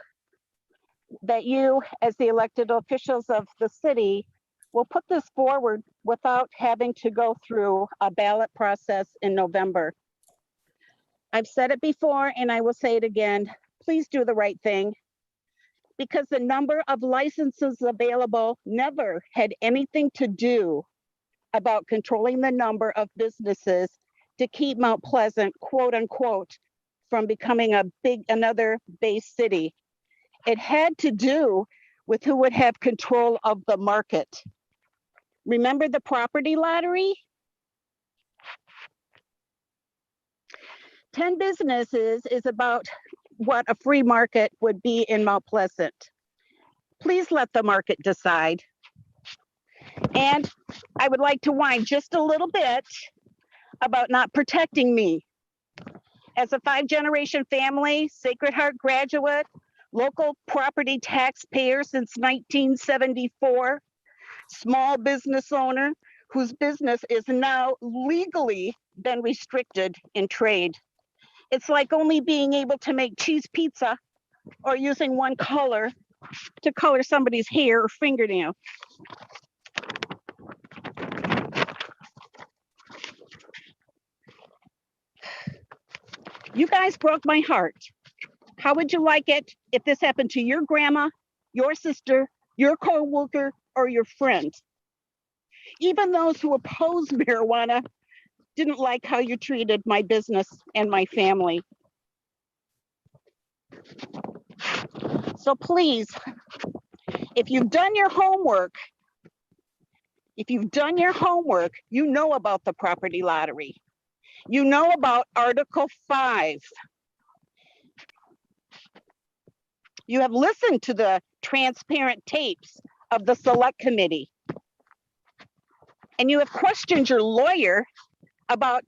Speaker 6: that you, as the elected officials of the city, will put this forward without having to go through a ballot process in November. I've said it before and I will say it again. Please do the right thing, because the number of licenses available never had anything to do about controlling the number of businesses to keep Mount Pleasant, quote unquote, from becoming another base city. It had to do with who would have control of the market. Remember the property lottery? 10 businesses is about what a free market would be in Mount Pleasant. Please let the market decide. And I would like to whine just a little bit about not protecting me. As a 5-generation family, Sacred Heart graduate, local property taxpayer since 1974, small business owner whose business is now legally been restricted in trade. It's like only being able to make cheese pizza or using one color to color somebody's hair or fingernail. You guys broke my heart. How would you like it if this happened to your grandma, your sister, your coworker, or your friend? Even those who oppose marijuana didn't like how you treated my business and my family. So please, if you've done your homework, you know about the property lottery. You know about Article 5. You have listened to the transparent tapes of the select committee. And you have questioned your lawyer about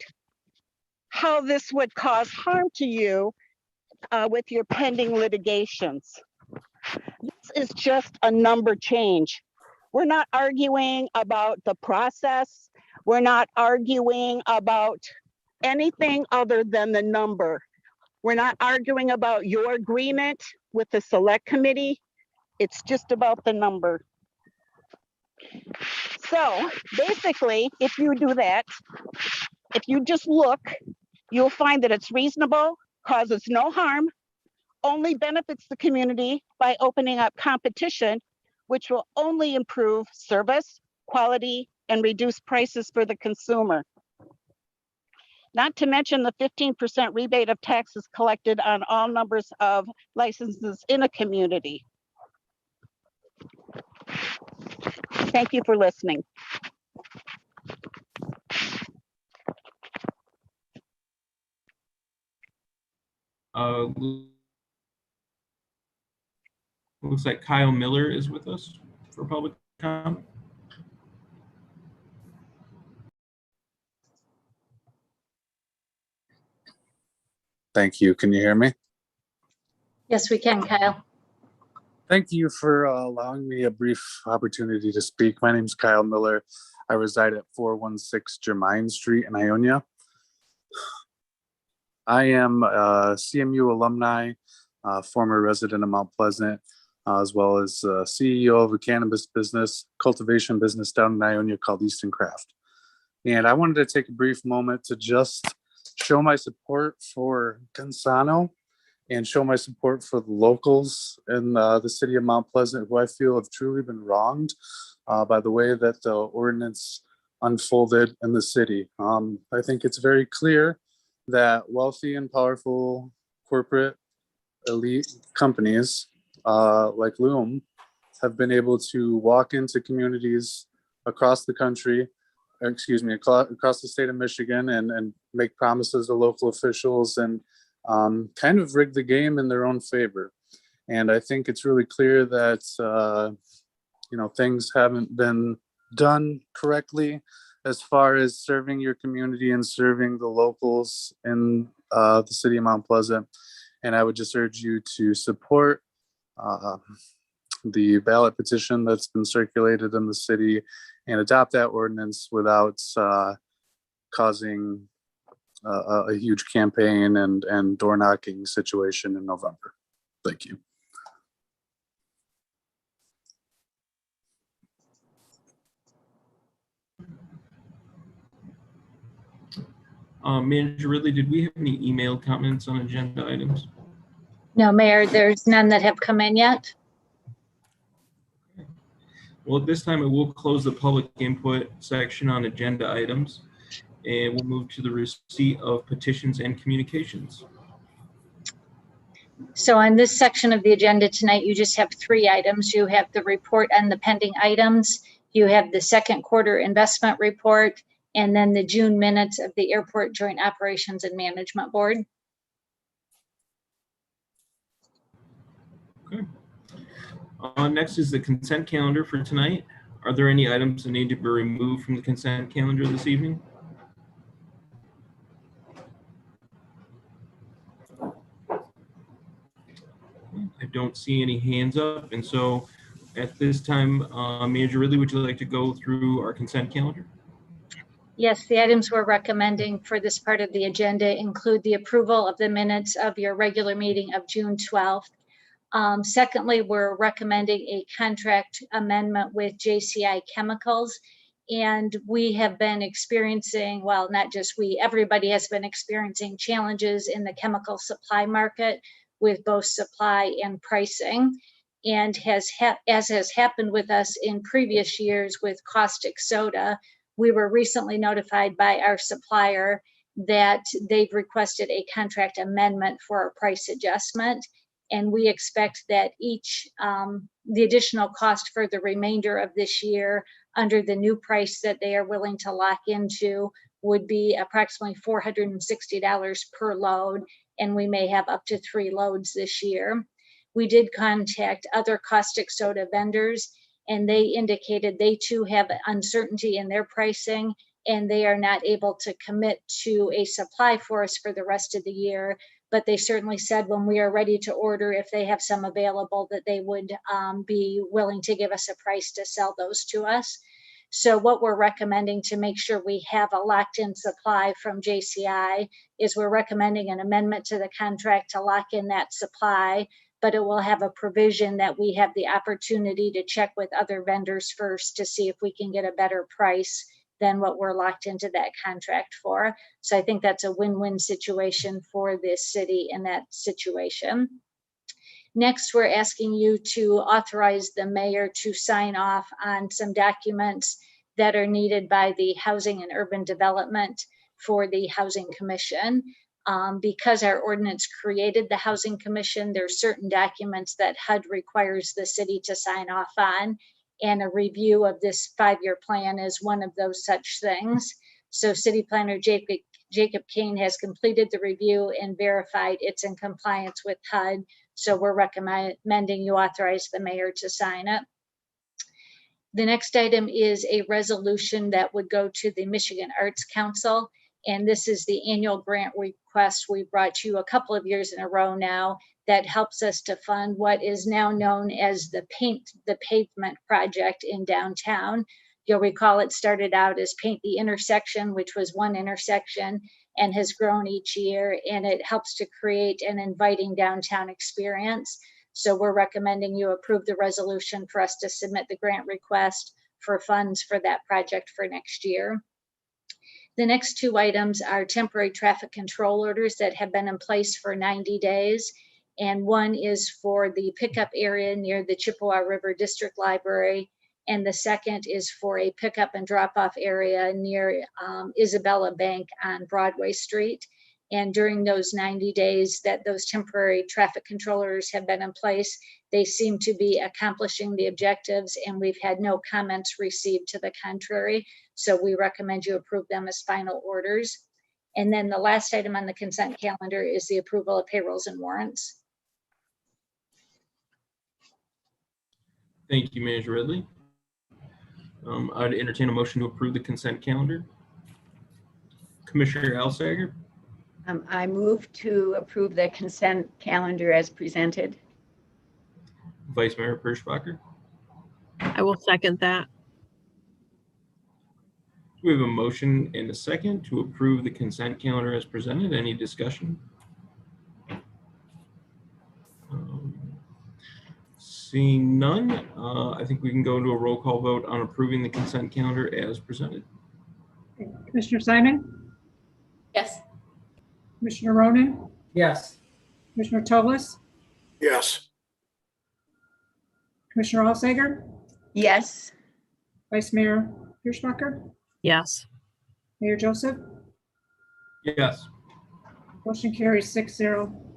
Speaker 6: how this would cause harm to you with your pending litigations. This is just a number change. We're not arguing about the process. We're not arguing about anything other than the number. We're not arguing about your agreement with the select committee. It's just about the number. So basically, if you do that, if you just look, you'll find that it's reasonable, causes no harm, only benefits the community by opening up competition, which will only improve service, quality, and reduce prices for the consumer. Not to mention the 15% rebate of taxes collected on all numbers of licenses in a community. Thank you for listening.
Speaker 2: Looks like Kyle Miller is with us for public comment.
Speaker 22: Thank you. Can you hear me?
Speaker 1: Yes, we can, Kyle.
Speaker 22: Thank you for allowing me a brief opportunity to speak. My name is Kyle Miller. I reside at 416 Germain Street in Ionia. I am a CMU alumni, former resident of Mount Pleasant, as well as CEO of a cannabis business, cultivation business down in Ionia called Easton Craft. And I wanted to take a brief moment to just show my support for Consano and show my support for the locals in the city of Mount Pleasant, who I feel have truly been wronged by the way that the ordinance unfolded in the city. I think it's very clear that wealthy and powerful corporate elite companies like Loom have been able to walk into communities across the country, across the state of Michigan, and make promises to local officials and kind of rigged the game in their own favor. And I think it's really clear that, things haven't been done correctly as far as serving your community and serving the locals in the city of Mount Pleasant. And I would just urge you to support the ballot petition that's been circulated in the city and adopt that ordinance without causing a huge campaign and door knocking situation in November. Thank you.
Speaker 2: Manager Ridley, did we have any email comments on agenda items?
Speaker 1: No, Mayor, there's none that have come in yet.
Speaker 2: Well, at this time, I will close the public input section on agenda items, and we'll move to the receipt of petitions and communications.
Speaker 1: So on this section of the agenda tonight, you just have 3 items. You have the report on the pending items, you have the second quarter investment report, and then the June minutes of the Airport Joint Operations and Management Board.
Speaker 2: Okay. Next is the consent calendar for tonight. Are there any items that need to be removed from the consent calendar this evening? I don't see any hands up, and so at this time, Manager Ridley, would you like to go through our consent calendar?
Speaker 1: Yes, the items we're recommending for this part of the agenda include the approval of the minutes of your regular meeting of June 12th. Secondly, we're recommending a contract amendment with Jci Chemicals. And we have been experiencing, well, not just we, everybody has been experiencing challenges in the chemical supply market with both supply and pricing. And as has happened with us in previous years with caustic soda, we were recently notified by our supplier that they've requested a contract amendment for a price adjustment. And we expect that the additional cost for the remainder of this year under the new price that they are willing to lock into would be approximately $460 per load. And we may have up to 3 loads this year. We did contact other caustic soda vendors, and they indicated they too have uncertainty in their pricing, and they are not able to commit to a supply for us for the rest of the year. But they certainly said when we are ready to order, if they have some available, that they would be willing to give us a price to sell those to us. So what we're recommending to make sure we have a locked-in supply from JCI is we're recommending an amendment to the contract to lock in that supply, but it will have a provision that we have the opportunity to check with other vendors first to see if we can get a better price than what we're locked into that contract for. So I think that's a win-win situation for this city in that situation. Next, we're asking you to authorize the mayor to sign off on some documents that are needed by the Housing and Urban Development for the Housing Commission. Because our ordinance created the Housing Commission, there's certain documents that HUD requires the city to sign off on, and a review of this 5-year plan is one of those such things. So City Planner Jacob Kane has completed the review and verified it's in compliance with HUD. So we're recommending you authorize the mayor to sign it. The next item is a resolution that would go to the Michigan Arts Council. And this is the annual grant request we brought to you a couple of years in a row now that helps us to fund what is now known as the Paint the Pavement project in downtown. You'll recall it started out as Paint the Intersection, which was one intersection, and has grown each year, and it helps to create an inviting downtown experience. So we're recommending you approve the resolution for us to submit the grant request for funds for that project for next year. The next 2 items are temporary traffic control orders that have been in place for 90 days. And one is for the pickup area near the Chippewa River District Library. And the second is for a pickup and drop off area near Isabella Bank on Broadway Street. And during those 90 days that those temporary traffic controllers have been in place, they seem to be accomplishing the objectives, and we've had no comments received to the contrary. So we recommend you approve them as final orders. And then the last item on the consent calendar is the approval of payrolls and warrants.
Speaker 2: Thank you, Manager Ridley. I'd entertain a motion to approve the consent calendar. Commissioner Alsager,
Speaker 5: I move to approve the consent calendar as presented.
Speaker 2: Vice Mayor Perschbacher.
Speaker 8: I will second that.
Speaker 2: We have a motion and a second to approve the consent calendar as presented. Any discussion? Seeing none, I think we can go into a roll call vote on approving the consent calendar as presented.
Speaker 4: Commissioner Simon,
Speaker 21: Yes.
Speaker 4: Commissioner Ronan,
Speaker 7: Yes.
Speaker 4: Commissioner Tolis,
Speaker 18: Yes.
Speaker 4: Commissioner Alsager,
Speaker 5: Yes.
Speaker 4: Vice Mayor Pierschbacher,
Speaker 8: Yes.
Speaker 4: Mayor Joseph.
Speaker 2: Yes.
Speaker 4: Motion carries 6-0.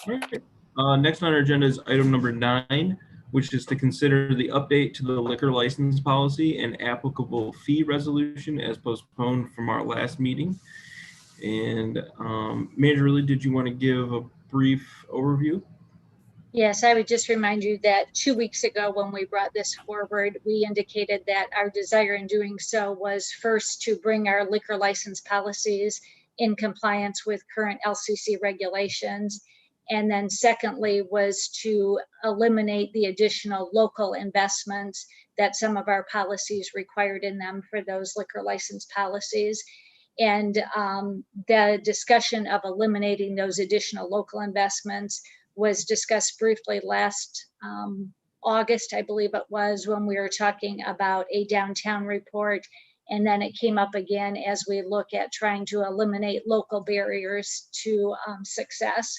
Speaker 2: All right. Next on our agenda is item number 9, which is to consider the update to the liquor license policy and applicable fee resolution as postponed from our last meeting. And Manager Ridley, did you want to give a brief overview?
Speaker 1: Yes, I would just remind you that 2 weeks ago when we brought this forward, we indicated that our desire in doing so was first to bring our liquor license policies in compliance with current LCC regulations. And then secondly was to eliminate the additional local investments that some of our policies required in them for those liquor license policies. And the discussion of eliminating those additional local investments was discussed briefly last August, I believe it was, when we were talking about a downtown report. And then it came up again as we look at trying to eliminate local barriers to success.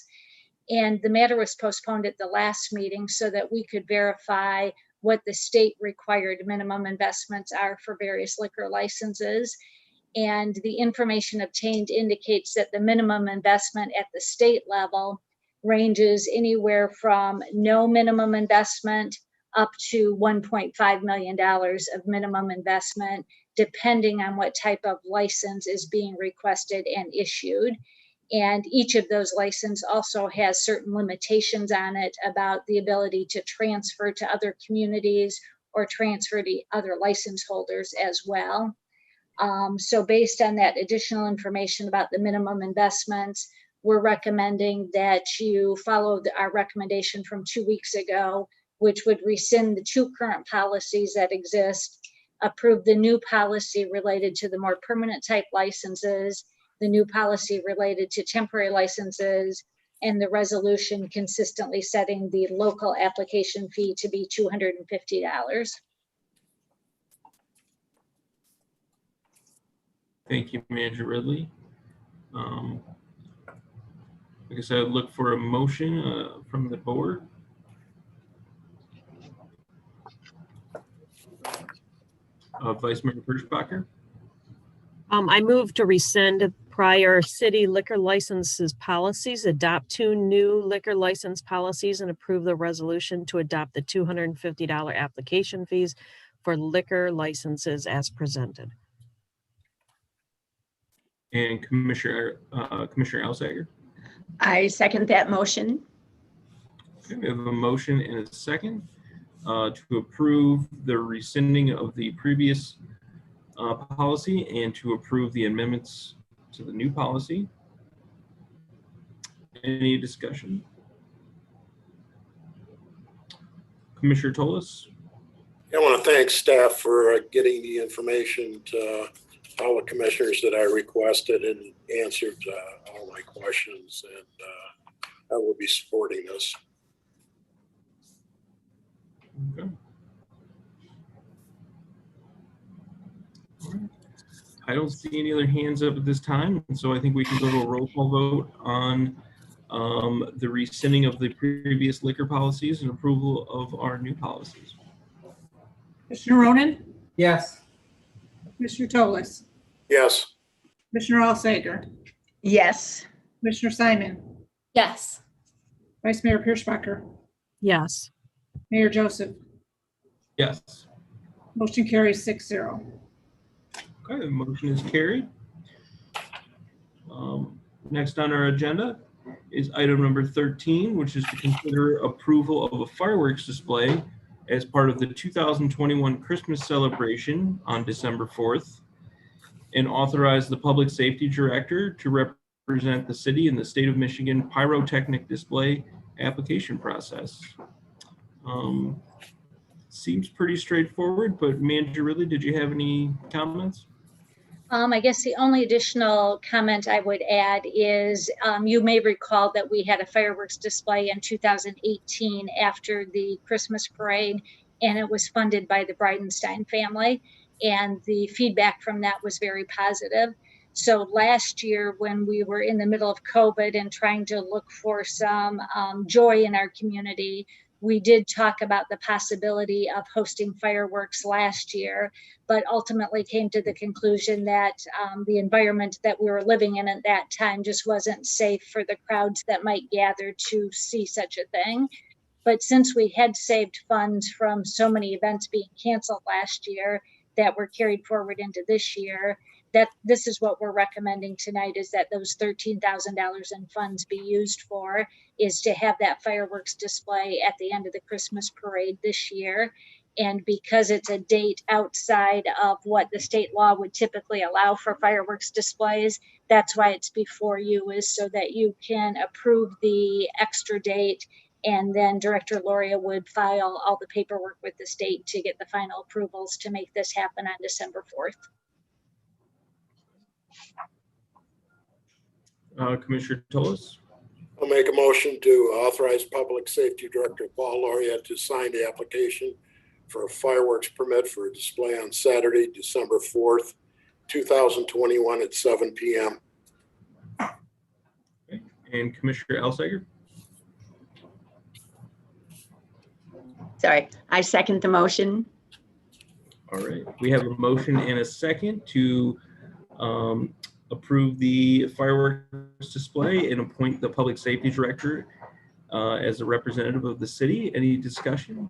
Speaker 1: And the matter was postponed at the last meeting so that we could verify what the state required minimum investments are for various liquor licenses. And the information obtained indicates that the minimum investment at the state level ranges anywhere from no minimum investment up to $1.5 million of minimum investment, depending on what type of license is being requested and issued. And each of those licenses also has certain limitations on it about the ability to transfer to other communities or transfer to other license holders as well. So based on that additional information about the minimum investments, we're recommending that you follow our recommendation from 2 weeks ago, which would rescind the 2 current policies that exist, approve the new policy related to the more permanent type licenses, the new policy related to temporary licenses, and the resolution consistently setting the local application fee to be $250.
Speaker 2: Thank you, Manager Ridley. I guess I would look for a motion from the board. Vice Mayor Perschbacher.
Speaker 8: I move to rescind prior city liquor licenses policies, adopt 2 new liquor license policies, and approve the resolution to adopt the $250 application fees for liquor licenses as presented.
Speaker 2: And Commissioner Alsager.
Speaker 5: I second that motion.
Speaker 2: Okay, we have a motion and a second to approve the rescinding of the previous policy and to approve the amendments to the new policy. Any discussion? Commissioner Tolis.
Speaker 9: I want to thank staff for getting the information to all the commissioners that I requested and answered all my questions, and I will be supporting this.
Speaker 2: Okay. All right. I don't see any other hands up at this time, and so I think we can go to a roll call vote on the rescinding of the previous liquor policies and approval of our new policies.
Speaker 4: Commissioner Ronan,
Speaker 7: Yes.
Speaker 4: Commissioner Tolis,
Speaker 9: Yes.
Speaker 4: Commissioner Alsager,
Speaker 5: Yes.
Speaker 4: Commissioner Simon,
Speaker 21: Yes.
Speaker 4: Vice Mayor Pierschbacher,
Speaker 8: Yes.
Speaker 4: Mayor Joseph.
Speaker 2: Yes.
Speaker 4: Motion carries 6-0.
Speaker 2: Okay, the motion is carried. Next on our agenda is item number 13, which is to consider approval of a fireworks display as part of the 2021 Christmas celebration on December 4th, and authorize the Public Safety Director to represent the city in the state of Michigan Pyrotechnic display application process. Seems pretty straightforward, but Manager Ridley, did you have any comments?
Speaker 1: I guess the only additional comment I would add is you may recall that we had a fireworks display in 2018 after the Christmas parade, and it was funded by the Bridenstine family. And the feedback from that was very positive. So last year, when we were in the middle of COVID and trying to look for some joy in our community, we did talk about the possibility of hosting fireworks last year, but ultimately came to the conclusion that the environment that we were living in at that time just wasn't safe for the crowds that might gather to see such a thing. But since we had saved funds from so many events being canceled last year that were carried forward into this year, that this is what we're recommending tonight, is that those $13,000 in funds be used for, is to have that fireworks display at the end of the Christmas parade this year. And because it's a date outside of what the state law would typically allow for fireworks displays, that's why it's before you, is so that you can approve the extra date, and then Director Loria would file all the paperwork with the state to get the final approvals to make this happen on December 4th.
Speaker 2: Commissioner Tolis?
Speaker 9: I'll make a motion to authorize Public Safety Director Paul Loria to sign the application for a fireworks permit for a display on Saturday, December 4th, 2021 at 7 p.m.
Speaker 2: Okay. And Commissioner Elsager?
Speaker 5: Sorry, I second the motion.
Speaker 2: All right, we have a motion and a second to approve the fireworks display and appoint the Public Safety Director as a representative of the city. Any discussion?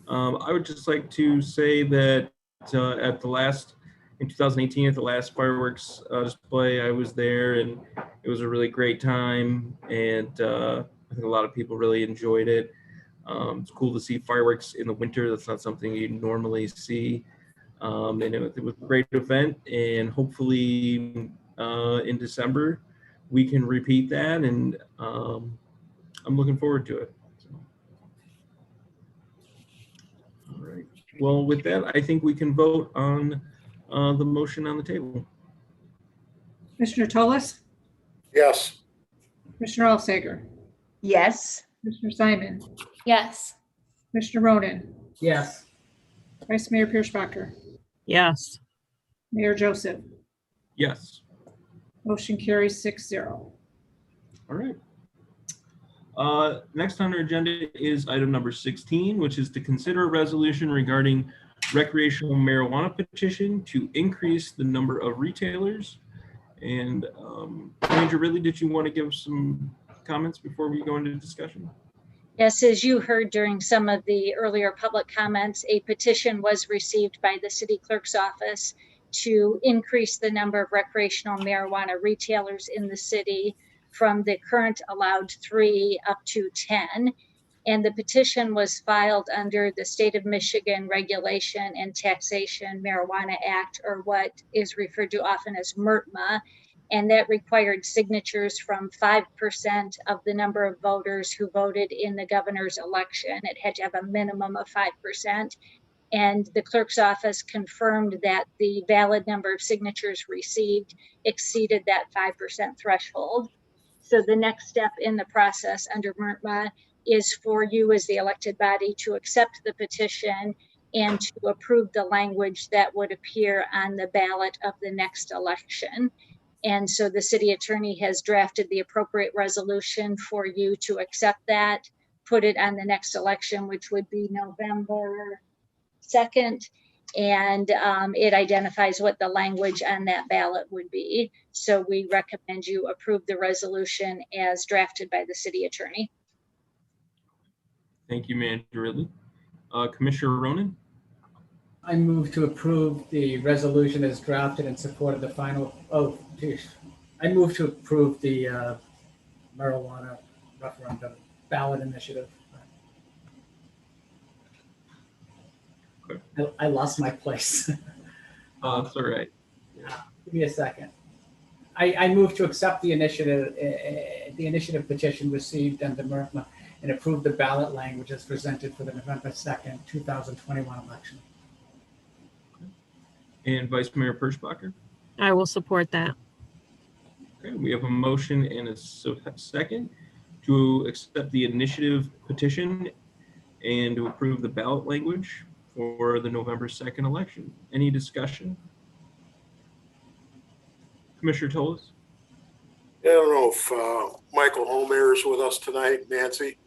Speaker 2: I would just like to say that at the last, in 2018, at the last fireworks display, I was there, and it was a really great time, and I think a lot of people really enjoyed it. It's cool to see fireworks in the winter. That's not something you normally see. And it was a great event, and hopefully in December we can repeat that, and I'm looking forward to it. So. All right. Well, with that, I think we can vote on the motion on the table.
Speaker 4: Commissioner Tolis,
Speaker 9: Yes.
Speaker 4: Commissioner Elsager,
Speaker 5: Yes.
Speaker 4: Commissioner Simon,
Speaker 16: Yes.
Speaker 4: Commissioner Roden,
Speaker 7: Yes.
Speaker 4: Vice Mayor Pierschbacher,
Speaker 8: Yes.
Speaker 4: Mayor Joseph.
Speaker 2: Yes.
Speaker 4: Motion carries 6-0.
Speaker 2: All right. Next on our agenda is item number 16, which is to consider a resolution regarding recreational marijuana petition to increase the number of retailers. And Manager Ridley, did you want to give some comments before we go into discussion?
Speaker 1: Yes, as you heard during some of the earlier public comments, a petition was received by the city clerk's office to increase the number of recreational marijuana retailers in the city from the current allowed 3 up to 10. And the petition was filed under the State of Michigan Regulation and Taxation Marijuana Act, or what is referred to often as MRTMA. And that required signatures from 5% of the number of voters who voted in the governor's election. It had to have a minimum of 5%. And the clerk's office confirmed that the valid number of signatures received exceeded that 5% threshold. So the next step in the process under MRTMA is for you as the elected body to accept the petition and to approve the language that would appear on the ballot of the next election. And so the city attorney has drafted the appropriate resolution for you to accept that, put it on the next election, which would be November 2nd. And it identifies what the language on that ballot would be. So we recommend you approve the resolution as drafted by the city attorney.
Speaker 2: Thank you, Manager Ridley. Commissioner Ronan?
Speaker 7: I move to approve the resolution as drafted in support of the final, I move to approve the marijuana referendum ballot initiative. I lost my place.
Speaker 2: That's all right.
Speaker 7: Give me a second. I move to accept the initiative petition received under MRFMA and approve the ballot language as presented for the November 2nd, 2021 election.
Speaker 2: And Vice Mayor Perschbacher?
Speaker 8: I will support that.
Speaker 2: Okay, we have a motion and a second to accept the initiative petition and to approve the ballot language for the November 2nd election. Any discussion? Commissioner Toles?
Speaker 9: I don't know if Michael Holmeyer is with us tonight, Nancy.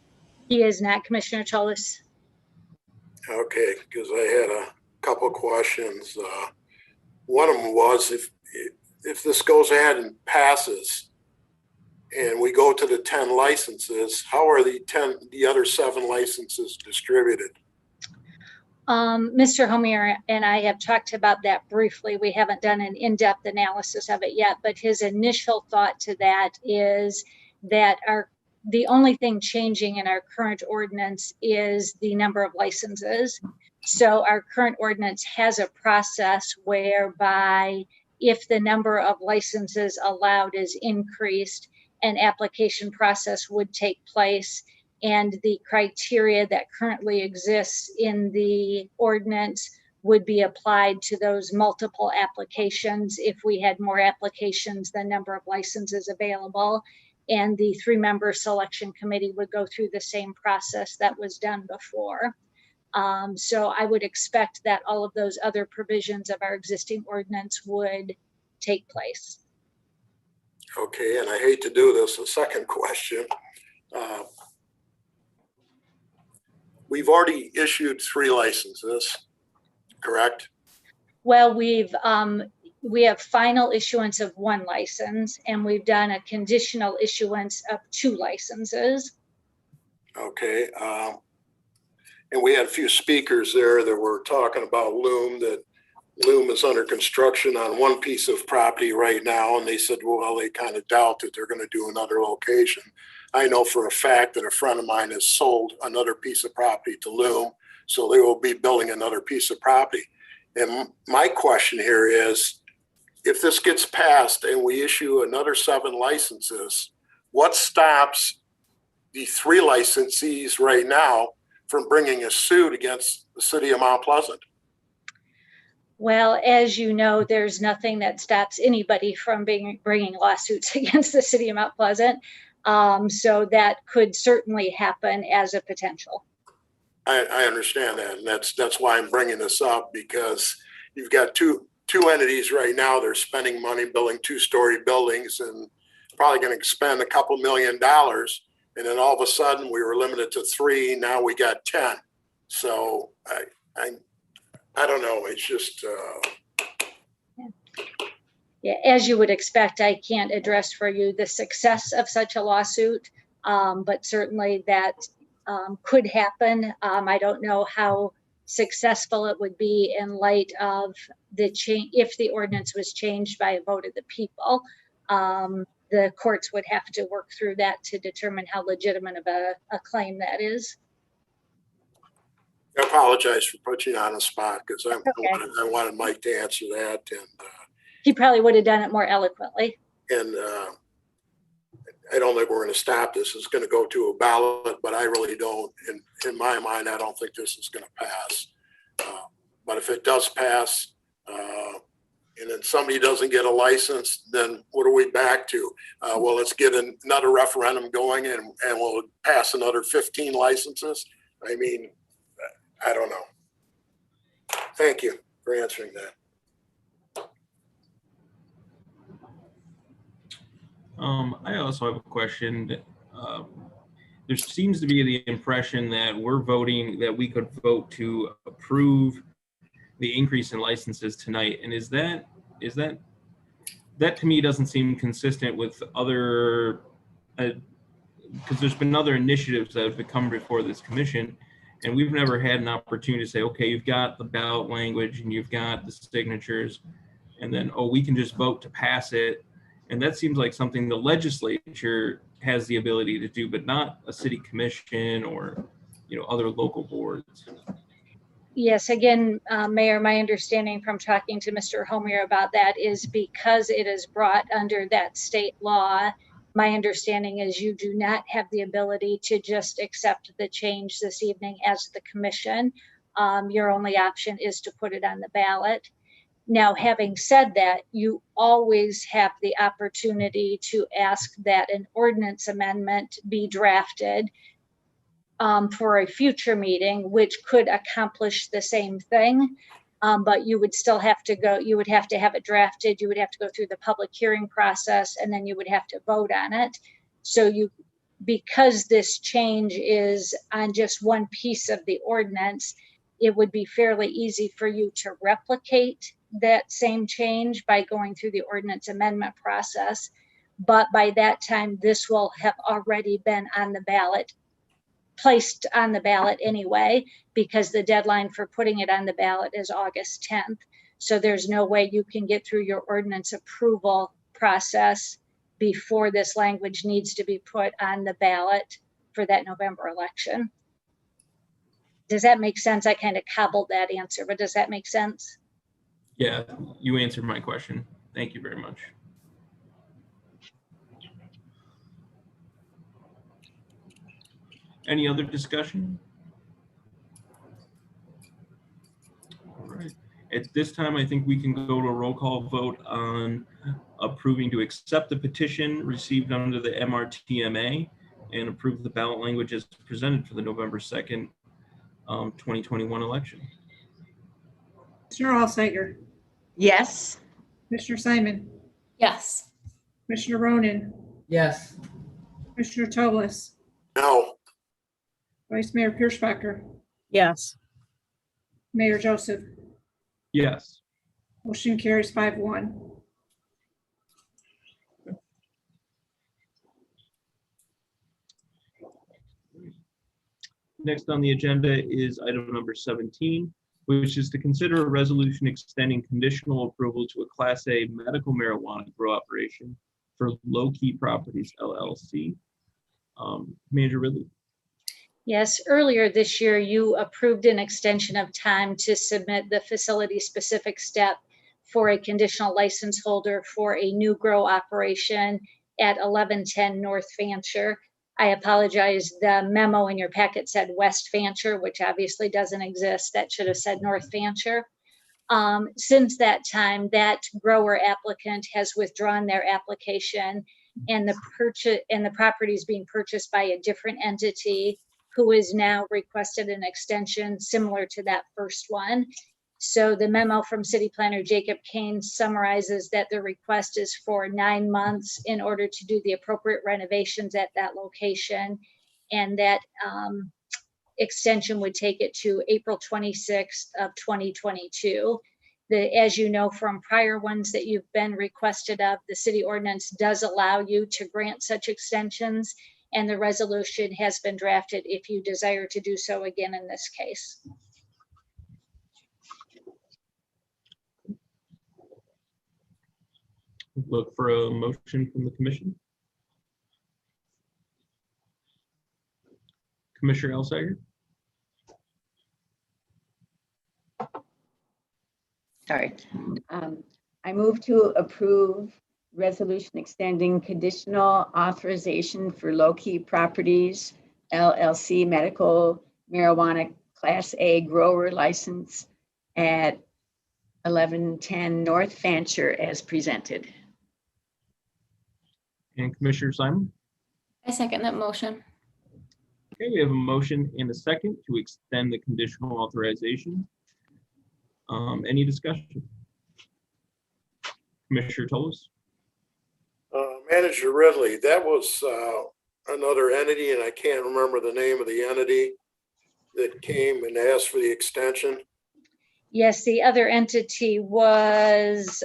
Speaker 1: He is not, Commissioner Toles.
Speaker 9: Okay, because I had a couple of questions. One of them was if this goes ahead and passes and we go to the 10 licenses, how are the other 7 licenses distributed?
Speaker 1: Mr. Homier and I have talked about that briefly. We haven't done an in-depth analysis of it yet, but his initial thought to that is that the only thing changing in our current ordinance is the number of licenses. So our current ordinance has a process whereby if the number of licenses allowed is increased, an application process would take place, and the criteria that currently exists in the ordinance would be applied to those multiple applications if we had more applications than number of licenses available. And the 3-member selection committee would go through the same process that was done before. So I would expect that all of those other provisions of our existing ordinance would take place.
Speaker 9: Okay, and I hate to do this, a second question. We've already issued 3 licenses, correct?
Speaker 1: Well, we have final issuance of 1 license, and we've done a conditional issuance of 2 licenses.
Speaker 9: Okay, and we had a few speakers there that were talking about Loom, that Loom is under construction on one piece of property right now, and they said, well, they kind of doubt that they're going to do another location. I know for a fact that a friend of mine has sold another piece of property to Loom, so they will be building another piece of property. And my question here is, if this gets passed and we issue another 7 licenses, what stops the 3 licensees right now from bringing a suit against the city of Mount Pleasant?
Speaker 1: Well, as you know, there's nothing that stops anybody from bringing lawsuits against the city of Mount Pleasant. So that could certainly happen as a potential.
Speaker 9: I understand that, and that's why I'm bringing this up, because you've got two entities right now. They're spending money building 2-story buildings and probably going to spend a couple $1 million. And then all of a sudden we were limited to 3. Now we got 10. So I don't know. It's just.
Speaker 1: Yeah, as you would expect, I can't address for you the success of such a lawsuit, but certainly that could happen. I don't know how successful it would be in light of the change. If the ordinance was changed by a vote of the people, the courts would have to work through that to determine how legitimate of a claim that is.
Speaker 9: I apologize for putting you on the spot, because I wanted Mike to answer that, and
Speaker 1: he probably would have done it more eloquently.
Speaker 9: And I don't think we're going to stop this. It's going to go to a ballot, but I really don't. In my mind, I don't think this is going to pass. But if it does pass, and then somebody doesn't get a license, then what are we back to? Well, let's get another referendum going, and we'll pass another 15 licenses. I mean, I don't know. Thank you for answering that.
Speaker 2: I also have a question. There seems to be the impression that we could vote to approve the increase in licenses tonight. And is that to me doesn't seem consistent with other, because there's been other initiatives that have come before this commission, And we've never had an opportunity to say, okay, you've got the ballot language and you've got the signatures, and then, oh, we can just vote to pass it. And that seems like something the legislature has the ability to do, but not a city commission or, other local boards.
Speaker 1: Yes, again, Mayor, my understanding from talking to Mr. Homer about that is because it is brought under that state law, my understanding is you do not have the ability to just accept the change this evening as the commission. Your only option is to put it on the ballot. Now, having said that, you always have the opportunity to ask that an ordinance amendment be drafted for a future meeting, which could accomplish the same thing. But you would still have to you would have to have it drafted, you would have to go through the public hearing process, and then you would have to vote on it. So because this change is on just one piece of the ordinance, it would be fairly easy for you to replicate that same change by going through the ordinance amendment process. But by that time, this will have already been on the ballot, placed on the ballot anyway, because the deadline for putting it on the ballot is August 10th. So there's no way you can get through your ordinance approval process before this language needs to be put on the ballot for that November election. Does that make sense? I kind of cobbled that answer, but does that make sense?
Speaker 2: Yeah, you answered my question. Thank you very much. Any other discussion? All right. At this time, I think we can go to a roll call vote on approving to accept the petition received under the MRTMA and approve the ballot language as presented for the November 2nd, 2021 election.
Speaker 4: Commissioner Alsager.
Speaker 5: Yes.
Speaker 4: Commissioner Simon.
Speaker 21: Yes.
Speaker 4: Commissioner Ronan.
Speaker 7: Yes.
Speaker 4: Commissioner Tobles.
Speaker 9: No.
Speaker 4: Vice Mayor Pierschbacher.
Speaker 8: Yes.
Speaker 4: Mayor Joseph.
Speaker 2: Yes.
Speaker 4: Motion carries 5-1.
Speaker 2: Next on the agenda is item number 17, which is to consider a resolution extending conditional approval to a Class A medical marijuana grow operation for Low Key Properties LLC. Manager Ridley.
Speaker 1: Yes, earlier this year, you approved an extension of time to submit the facility-specific step for a conditional license holder for a new grow operation at 1110 North Fancher. I apologize, the memo in your packet said West Fancher, which obviously doesn't exist. That should have said North Fancher. Since that time, that grower applicant has withdrawn their application, and the property is being purchased by a different entity who has now requested an extension similar to that first one. So the memo from City Planner Jacob Kane summarizes that the request is for 9 months in order to do the appropriate renovations at that location. And that extension would take it to April 26th of 2022. As you know from prior ones that you've been requested of, the city ordinance does allow you to grant such extensions, and the resolution has been drafted if you desire to do so again in this case.
Speaker 2: Look for a motion from the commission. Commissioner Alsager.
Speaker 5: Sorry. I move to approve resolution extending conditional authorization for Low Key Properties LLC medical marijuana Class A grower license at 1110 North Fancher as presented.
Speaker 2: And Commissioner Simon.
Speaker 21: I second that motion.
Speaker 2: Okay, we have a motion and a second to extend the conditional authorization. Any discussion? Commissioner Toles.
Speaker 9: Manager Ridley, that was another entity, and I can't remember the name of the entity that came and asked for the extension.
Speaker 1: Yes, the other entity was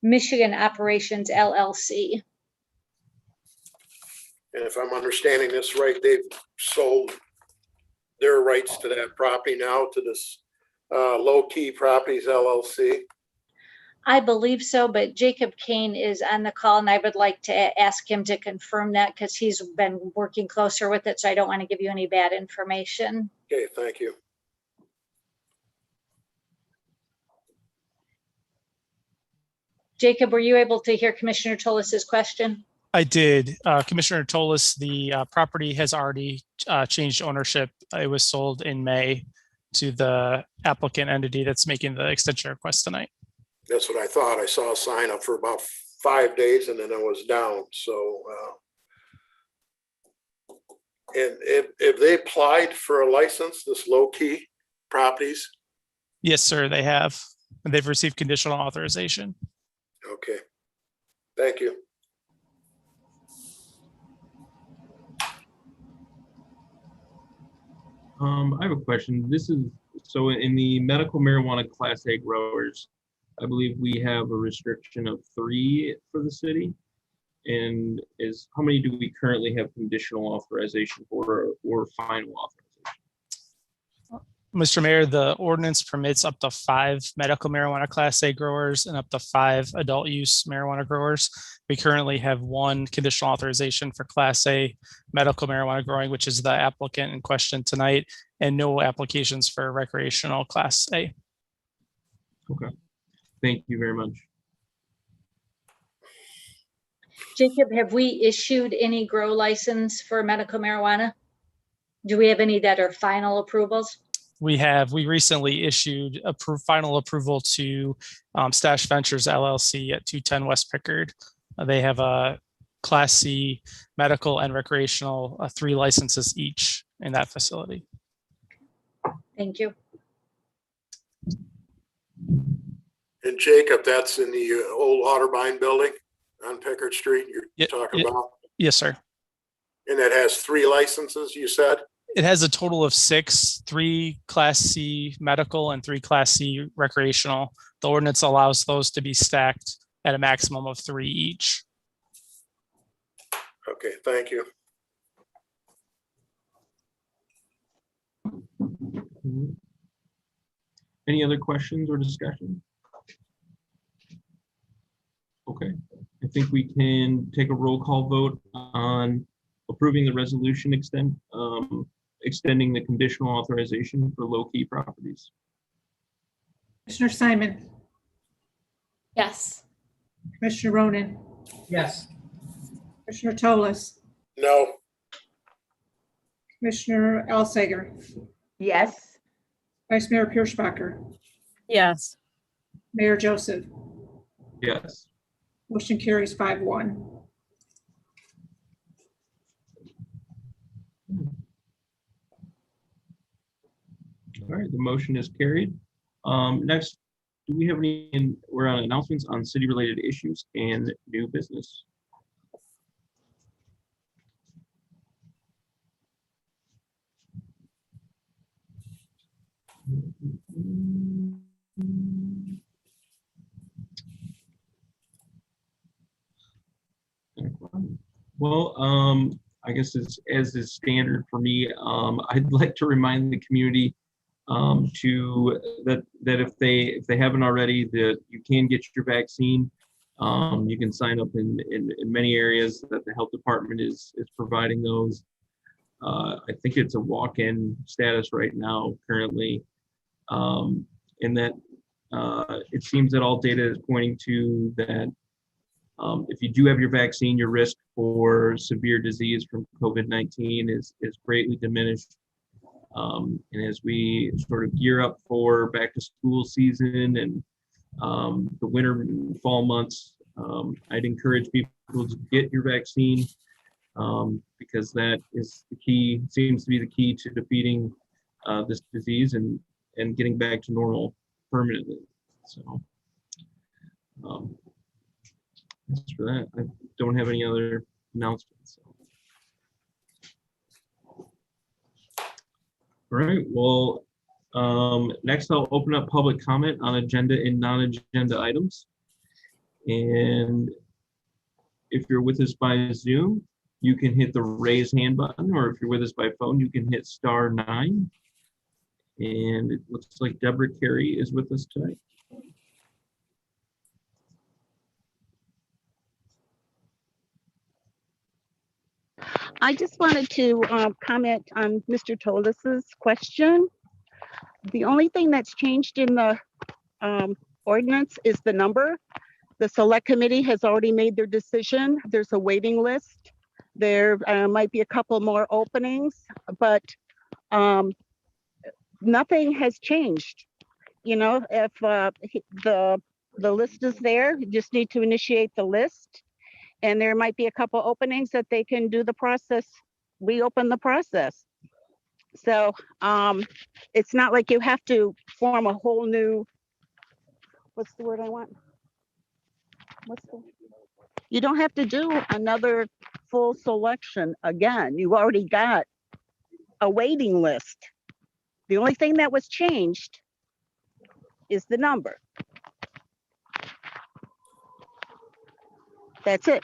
Speaker 1: Michigan Operations LLC.
Speaker 9: And if I'm understanding this right, they've sold their rights to that property now to this Low Key Properties LLC?
Speaker 1: I believe so, but Jacob Kane is on the call and I would like to ask him to confirm that because he's been working closer with it. So I don't want to give you any bad information.
Speaker 9: Okay, thank you.
Speaker 1: Jacob, were you able to hear Commissioner Tolas's question?
Speaker 10: I did. Commissioner Tolas, the property has already changed ownership. It was sold in May to the applicant entity that's making the extension request tonight.
Speaker 9: That's what I thought. I saw a sign up for about 5 days and then it was down. So, and if they applied for a license, this Low Key Properties?
Speaker 10: Yes, sir, they have. And they've received conditional authorization.
Speaker 9: Okay, thank you.
Speaker 2: I have a question. This is, so in the medical marijuana Class A growers, I believe we have a restriction of 3 for the city. And how many do we currently have conditional authorization for or final authorization?
Speaker 10: Mr. Mayor, the ordinance permits up to 5 medical marijuana Class A growers and up to 5 adult use marijuana growers. We currently have 1 conditional authorization for Class A medical marijuana growing, which is the applicant in question tonight, and no applications for recreational Class A.
Speaker 2: Okay, thank you very much.
Speaker 1: Jacob, have we issued any grow license for medical marijuana? Do we have any that are final approvals?
Speaker 10: We recently issued final approval to Stash Ventures LLC at 210 West Pickard. They have a Class C medical and recreational 3 licenses each in that facility.
Speaker 1: Thank you.
Speaker 9: And Jacob, that's in the old Otterbein building on Pickard Street you're talking about?
Speaker 10: Yes, sir.
Speaker 9: And it has 3 licenses, you said?
Speaker 10: It has a total of 6, 3 Class C medical and 3 Class C recreational. The ordinance allows those to be stacked at a maximum of 3 each.
Speaker 9: Okay, thank you.
Speaker 2: Any other questions or discussion? Okay, I think we can take a roll call vote on approving the resolution extending the conditional authorization for Low Key Properties.
Speaker 4: Commissioner Simon,
Speaker 21: Yes.
Speaker 4: Commissioner Ronan,
Speaker 7: Yes.
Speaker 4: Commissioner Tolas,
Speaker 9: No.
Speaker 4: Commissioner Elsager,
Speaker 5: Yes.
Speaker 4: Vice Mayor Pierschbacher,
Speaker 8: Yes.
Speaker 4: Mayor Joseph.
Speaker 2: Yes.
Speaker 4: Motion carries 5-1.
Speaker 2: All right, the motion is carried. Next, do we have we're on announcements on city-related issues and new business. Well, I guess as is standard for me, I'd like to remind the community that if they haven't already, that you can get your vaccine. You can sign up in many areas that the health department is providing those. I think it's a walk-in status right now currently, and that it seems that all data is pointing to that if you do have your vaccine, your risk for severe disease from COVID-19 is greatly diminished. And as we sort of gear up for back to school season and the winter and fall months, I'd encourage people to get your vaccine because that is the key, seems to be the key to defeating this disease and getting back to normal permanently. So as for that, I don't have any other announcements. All right, well, next I'll open up public comment on agenda and non-agenda items. And if you're with us by Zoom, you can hit the raise hand button, or if you're with us by phone, you can hit *9. And it looks like Deborah Carey is with us tonight.
Speaker 6: I just wanted to comment on Mr. Tolis's question. The only thing that's changed in the ordinance is the number. The select committee has already made their decision. There's a waiting list. There might be a couple more openings, but nothing has changed. You know, if the list is there, you just need to initiate the list. And there might be a couple openings that they can do the process, reopen the process. So it's not like you have to form a whole new, what's the word I want? You don't have to do another full selection again. You've already got a waiting list. The only thing that was changed is the number. That's it.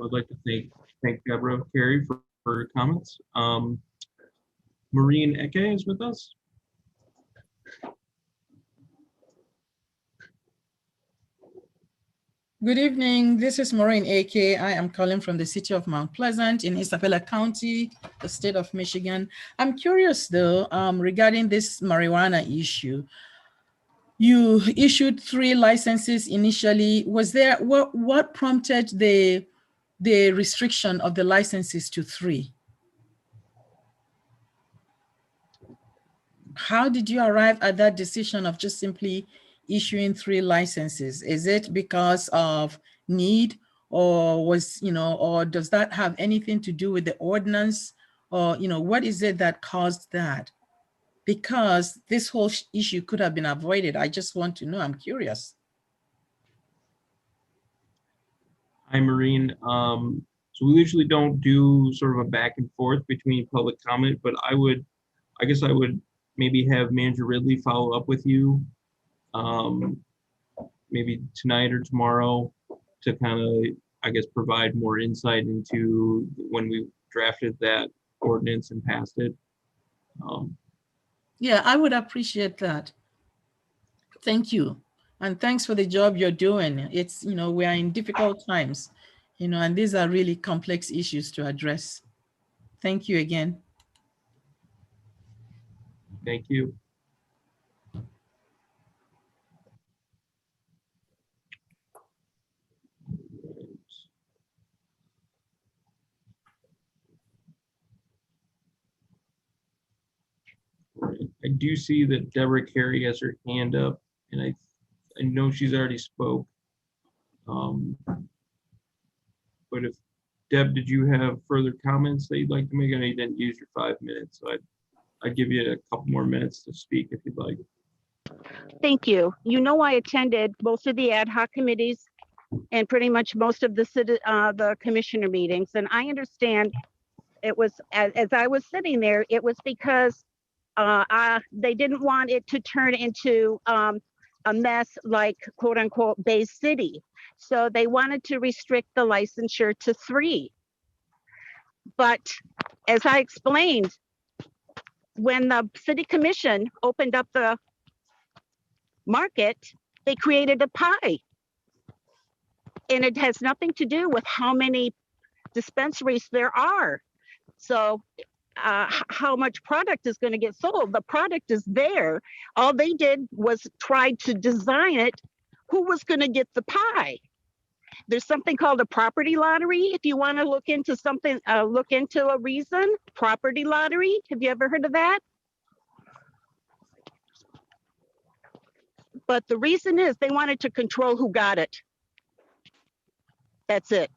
Speaker 2: I'd like to thank Deborah Carey for her comments. Maureen Eke is with us.
Speaker 11: Good evening. This is Maureen A.K. I am calling from the city of Mount Pleasant in Isabella County, the state of Michigan. I'm curious though, regarding this marijuana issue. You issued 3 licenses initially. Was there, what prompted the restriction of the licenses to 3? How did you arrive at that decision of just simply issuing 3 licenses? Is it because of need, or was, or does that have anything to do with the ordinance? Or, what is it that caused that? Because this whole issue could have been avoided. I just want to know, I'm curious.
Speaker 2: Hi, Maureen. So we usually don't do sort of a back and forth between public comment, but I guess I would maybe have Manager Ridley follow up with you maybe tonight or tomorrow to kind of, I guess, provide more insight into when we drafted that ordinance and passed it.
Speaker 11: Yeah, I would appreciate that. Thank you. And thanks for the job you're doing. It's, we are in difficult times, and these are really complex issues to address. Thank you again.
Speaker 2: Thank you. I do see that Deborah Carey has her hand up, and I know she's already spoke. But if Deb, did you have further comments that you'd like to make? I know you didn't use your 5 minutes, so I'd give you a couple more minutes to speak if you'd like.
Speaker 6: Thank you. I attended most of the ad hoc committees and pretty much most of the commissioner meetings, and I understand it was, as I was sitting there, it was because they didn't want it to turn into a mess like quote unquote Bay City. So they wanted to restrict the licensure to 3. But as I explained, when the city commission opened up the market, they created a pie. And it has nothing to do with how many dispensaries there are. So how much product is going to get sold? The product is there. All they did was try to design it. Who was going to get the pie? There's something called a property lottery. If you want to look into something, look into a reason. Property lottery. Have you ever heard of that? But the reason is they wanted to control who got it. That's it.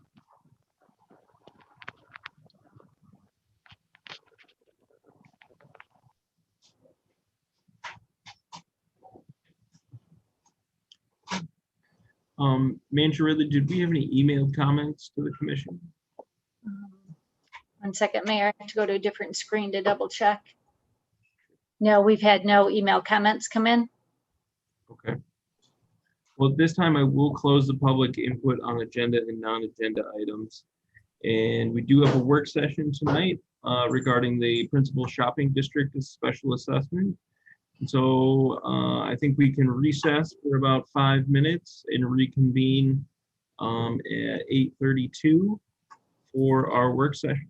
Speaker 2: Manager Ridley, did we have any emailed comments to the commission?
Speaker 1: 1 second, Mayor, I have to go to a different screen to double check. No, we've had no email comments come in.
Speaker 2: Okay. Well, at this time I will close the public input on agenda and non-agenda items. And we do have a work session tonight regarding the principal shopping district special assessment. And so I think we can recess for about 5 minutes and reconvene at 8:32 for our work session.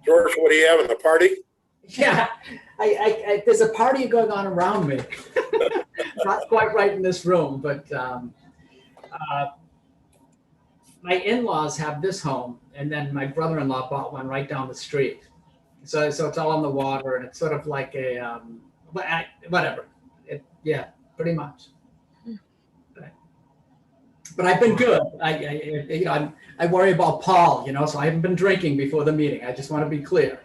Speaker 9: George, what are you having, a party?
Speaker 7: Yeah, there's a party going on around me. Not quite right in this room, but my in-laws have this home, and then my brother-in-law bought one right down the street. So it's all on the water, and it's sort of like a whatever. Yeah, pretty much. But I've been good. I worry about Paul, so I haven't been drinking before the meeting. I just want to be clear,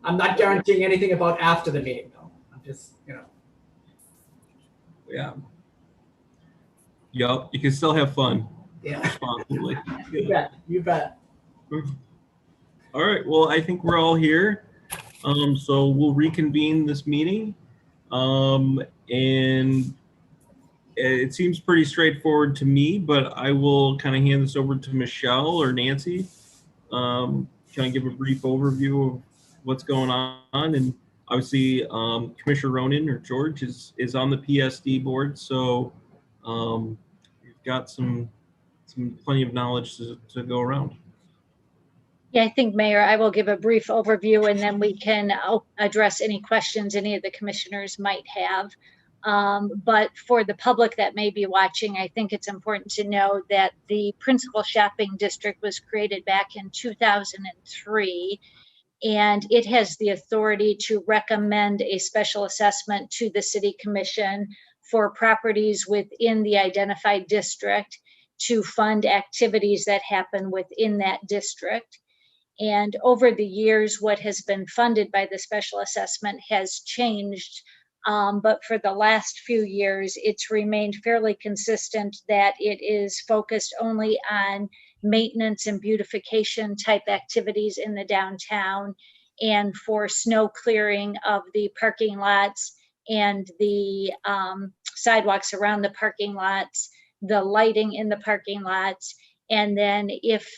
Speaker 7: I'm not guaranteeing anything about after the meeting, though. I'm just,
Speaker 2: Yeah. Yup, you can still have fun.
Speaker 7: Yeah.
Speaker 2: Responsibly.
Speaker 7: You bet. You bet.
Speaker 2: All right, well, I think we're all here. So we'll reconvene this meeting. And it seems pretty straightforward to me, but I will kind of hand this over to Michelle or Nancy. Can I give a brief overview of what's going on? And obviously, Commissioner Ronan or George is on the PSD board, so we've got some plenty of knowledge to go around.
Speaker 1: Yeah, I think, Mayor, I will give a brief overview and then we can address any questions any of the commissioners might have. But for the public that may be watching, I think it's important to know that the principal shopping district was created back in 2003, and it has the authority to recommend a special assessment to the City Commission for properties within the identified district to fund activities that happen within that district. And over the years, what has been funded by the special assessment has changed. But for the last few years, it's remained fairly consistent that it is focused only on maintenance and beautification type activities in the downtown, and for snow clearing of the parking lots and the sidewalks around the parking lots, the lighting in the parking lots. And then if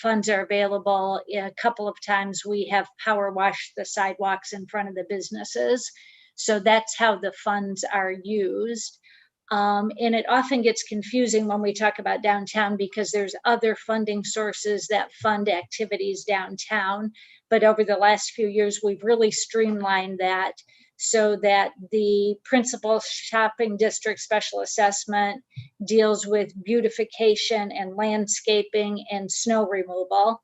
Speaker 1: funds are available, a couple of times we have power washed the sidewalks in front of the businesses. So that's how the funds are used. And it often gets confusing when we talk about downtown because there's other funding sources that fund activities downtown. But over the last few years, we've really streamlined that so that the principal shopping district special assessment deals with beautification and landscaping and snow removal.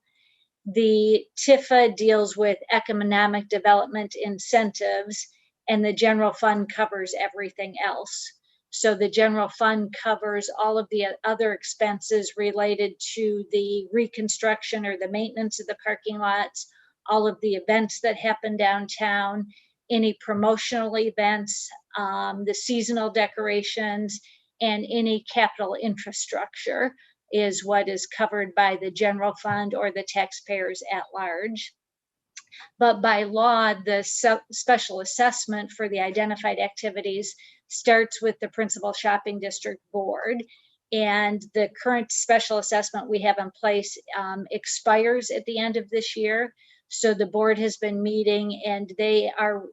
Speaker 1: The TIFA deals with economic development incentives, and the general fund covers everything else. So the general fund covers all of the other expenses related to the reconstruction or the maintenance of the parking lots, all of the events that happen downtown, any promotional events, the seasonal decorations, and any capital infrastructure is what is covered by the general fund or the taxpayers at large. But by law, the special assessment for the identified activities starts with the principal shopping district board. And the current special assessment we have in place expires at the end of this year. So the board has been meeting and they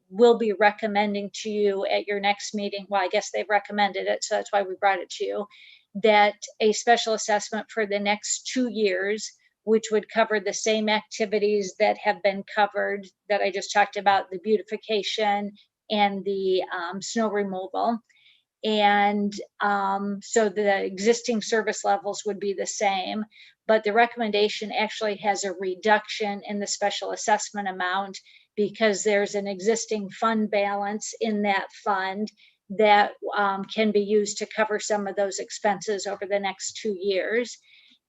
Speaker 1: will be recommending to you at your next meeting. Well, I guess they've recommended it, so that's why we brought it to you, that a special assessment for the next 2 years, which would cover the same activities that have been covered that I just talked about, the beautification and the snow removal. And so the existing service levels would be the same, but the recommendation actually has a reduction in the special assessment amount because there's an existing fund balance in that fund that can be used to cover some of those expenses over the next 2 years.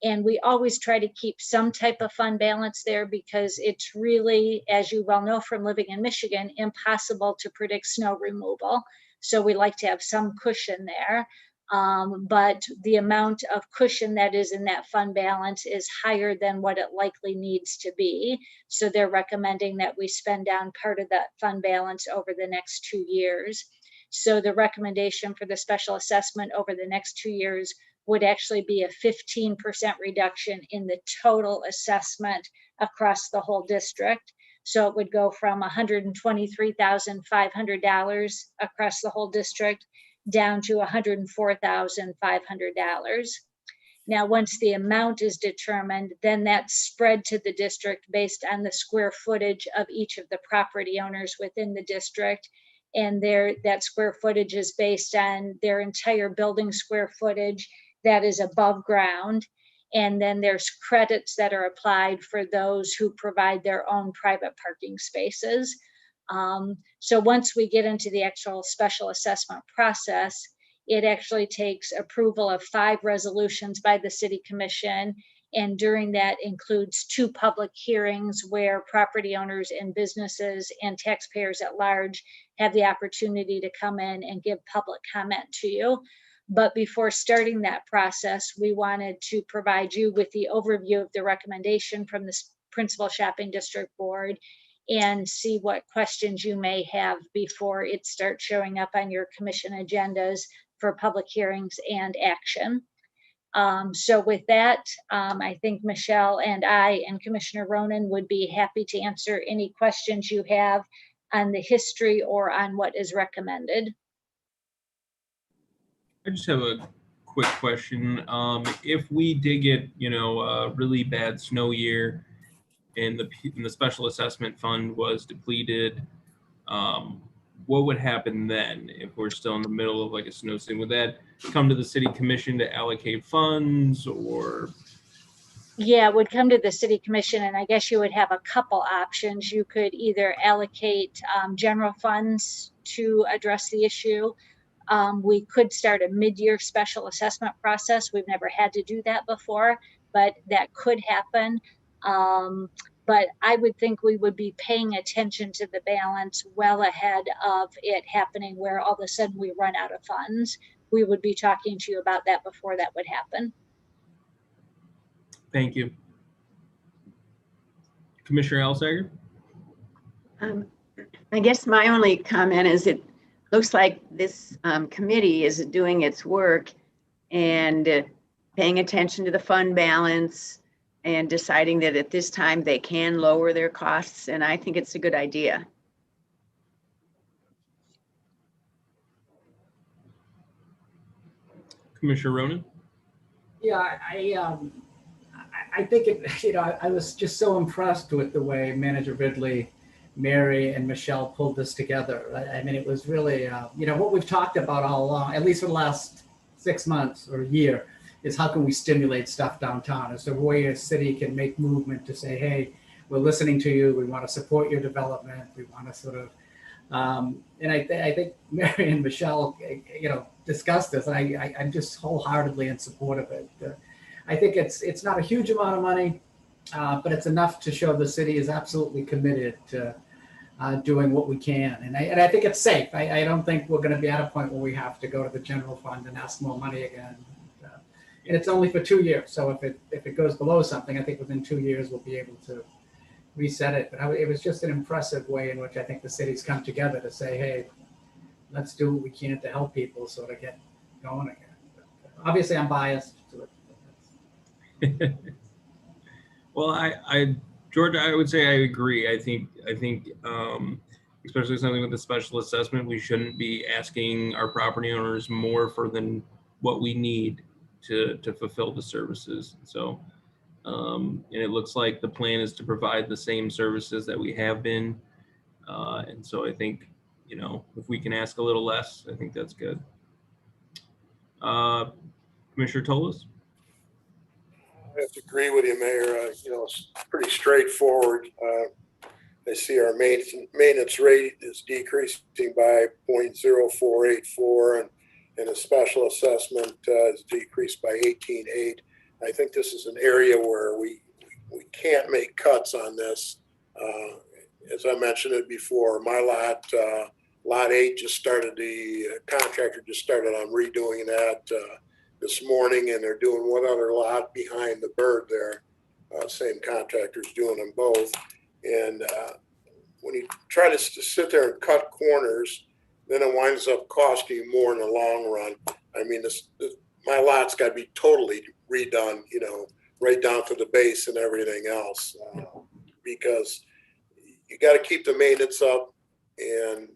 Speaker 1: And we always try to keep some type of fund balance there because it's really, as you well know from living in Michigan, impossible to predict snow removal. So we like to have some cushion there. But the amount of cushion that is in that fund balance is higher than what it likely needs to be. So they're recommending that we spend down part of that fund balance over the next 2 years. So the recommendation for the special assessment over the next 2 years would actually be a 15% reduction in the total assessment across the whole district. So it would go from $123,500 across the whole district down to $104,500. Now, once the amount is determined, then that's spread to the district based on the square footage of each of the property owners within the district. And that square footage is based on their entire building square footage that is above ground. And then there's credits that are applied for those who provide their own private parking spaces. So once we get into the actual special assessment process, it actually takes approval of 5 resolutions by the City Commission. And during that includes 2 public hearings where property owners and businesses and taxpayers at large have the opportunity to come in and give public comment to you. But before starting that process, we wanted to provide you with the overview of the recommendation from the Principal Shopping District Board and see what questions you may have before it starts showing up on your commission agendas for public hearings and action. So with that, I think Michelle and I and Commissioner Ronan would be happy to answer any questions you have on the history or on what is recommended.
Speaker 2: I just have a quick question. If we did get, a really bad snow year and the special assessment fund was depleted, what would happen then if we're still in the middle of like a snow season? Would that come to the City Commission to allocate funds, or?
Speaker 1: Yeah, it would come to the City Commission, and I guess you would have a couple options. You could either allocate general funds to address the issue. We could start a mid-year special assessment process. We've never had to do that before, but that could happen. But I would think we would be paying attention to the balance well ahead of it happening where all of a sudden we run out of funds. We would be talking to you about that before that would happen.
Speaker 2: Thank you. Commissioner Alsager?
Speaker 5: I guess my only comment is it looks like this committee is doing its work and paying attention to the fund balance and deciding that at this time they can lower their costs. And I think it's a good idea.
Speaker 2: Commissioner Ronan?
Speaker 7: Yeah, I think it, I was just so impressed with the way Manager Ridley, Mary, and Michelle pulled this together. I mean, it was really, what we've talked about all along, at least for the last 6 months or a year, is how can we stimulate stuff downtown? Is there a way a city can make movement to say, hey, we're listening to you. We want to support your development. We want to sort of, and I think Mary and Michelle, discussed this. And I'm just wholeheartedly in support of it. I think it's not a huge amount of money, but it's enough to show the city is absolutely committed to doing what we can. And I think it's safe. I don't think we're going to be at a point where we have to go to the general fund and ask more money again. And it's only for 2 years. So if it goes below something, I think within 2 years we'll be able to reset it. But it was just an impressive way in which I think the city's come together to say, hey, let's do what we can to help people sort of get going again. But obviously, I'm biased to it.
Speaker 2: Well, George, I would say I agree. I think, especially something with the special assessment, we shouldn't be asking our property owners more than what we need to fulfill the services. So, and it looks like the plan is to provide the same services that we have been. And so I think, if we can ask a little less, I think that's good. Commissioner Toles?
Speaker 9: I have to agree with you, Mayor. It's pretty straightforward. I see our maintenance rate is decreasing by 0.0484, and a special assessment is decreased by 18.8. I think this is an area where we can't make cuts on this. As I mentioned it before, my lot 8 just started, the contractor just started on redoing that this morning, and they're doing one other lot behind the bird there. Same contractor's doing them both. And when you try to sit there and cut corners, then it winds up costing you more in the long run. I mean, my lot's got to be totally redone, right down to the base and everything else, because you got to keep the maintenance up, and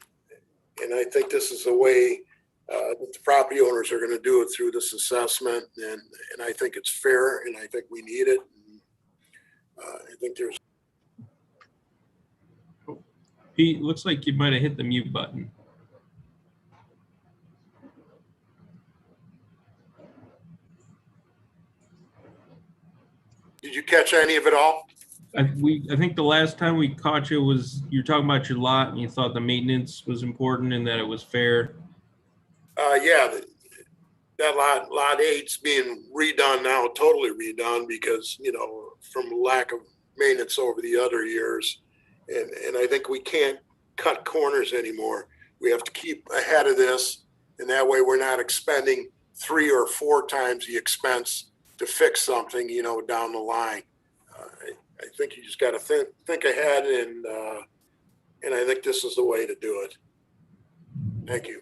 Speaker 9: I think this is the way that the property owners are going to do it through this assessment, and I think it's fair, and I think we need it. I think there's.
Speaker 2: Pete, looks like you might have hit the mute button.
Speaker 9: Did you catch any of it all?
Speaker 2: I think the last time we caught you was you're talking about your lot and you thought the maintenance was important and that it was fair.
Speaker 9: Yeah, that lot 8's being redone now, totally redone, because, you know, from lack of maintenance over the other years. And I think we can't cut corners anymore. We have to keep ahead of this, and that way we're not expending 3 or 4 times the expense to fix something, you know, down the line. I think you just got to think ahead, and I think this is the way to do it. Thank you.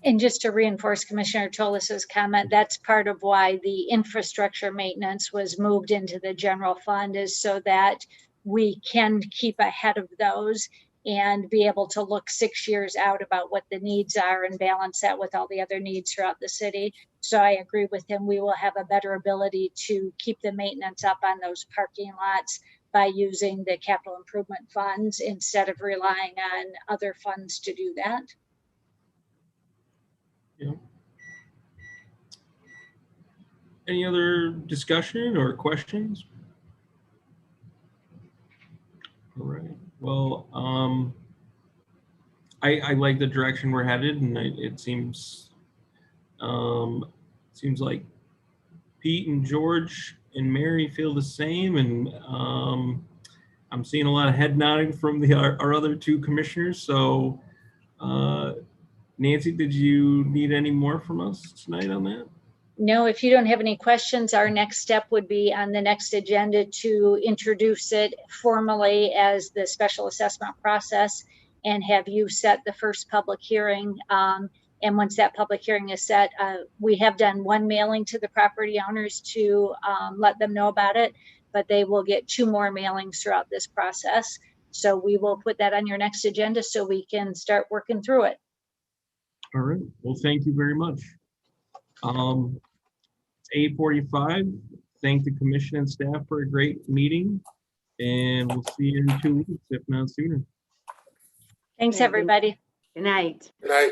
Speaker 1: And just to reinforce Commissioner Tolis's comment, that's part of why the infrastructure maintenance was moved into the general fund, is so that we can keep ahead of those and be able to look 6 years out about what the needs are and balance that with all the other needs throughout the city. So I agree with him. We will have a better ability to keep the maintenance up on those parking lots by using the capital improvement funds instead of relying on other funds to do that.
Speaker 2: Yeah. Any other discussion or questions? All right. Well, I like the direction we're headed, and it seems like Pete and George and Mary feel the same, and I'm seeing a lot of head nodding from our other 2 commissioners. So, Nancy, did you need any more from us tonight on that?
Speaker 1: No, if you don't have any questions, our next step would be on the next agenda to introduce it formally as the special assessment process and have you set the first public hearing. And once that public hearing is set, we have done 1 mailing to the property owners to let them know about it, but they will get 2 more mailings throughout this process. So we will put that on your next agenda so we can start working through it.
Speaker 2: All right. Well, thank you very much. It's 8:45. Thank the commission and staff for a great meeting, and we'll see you in 2 weeks, if not sooner.
Speaker 1: Thanks, everybody.
Speaker 5: Good night.
Speaker 9: Good night.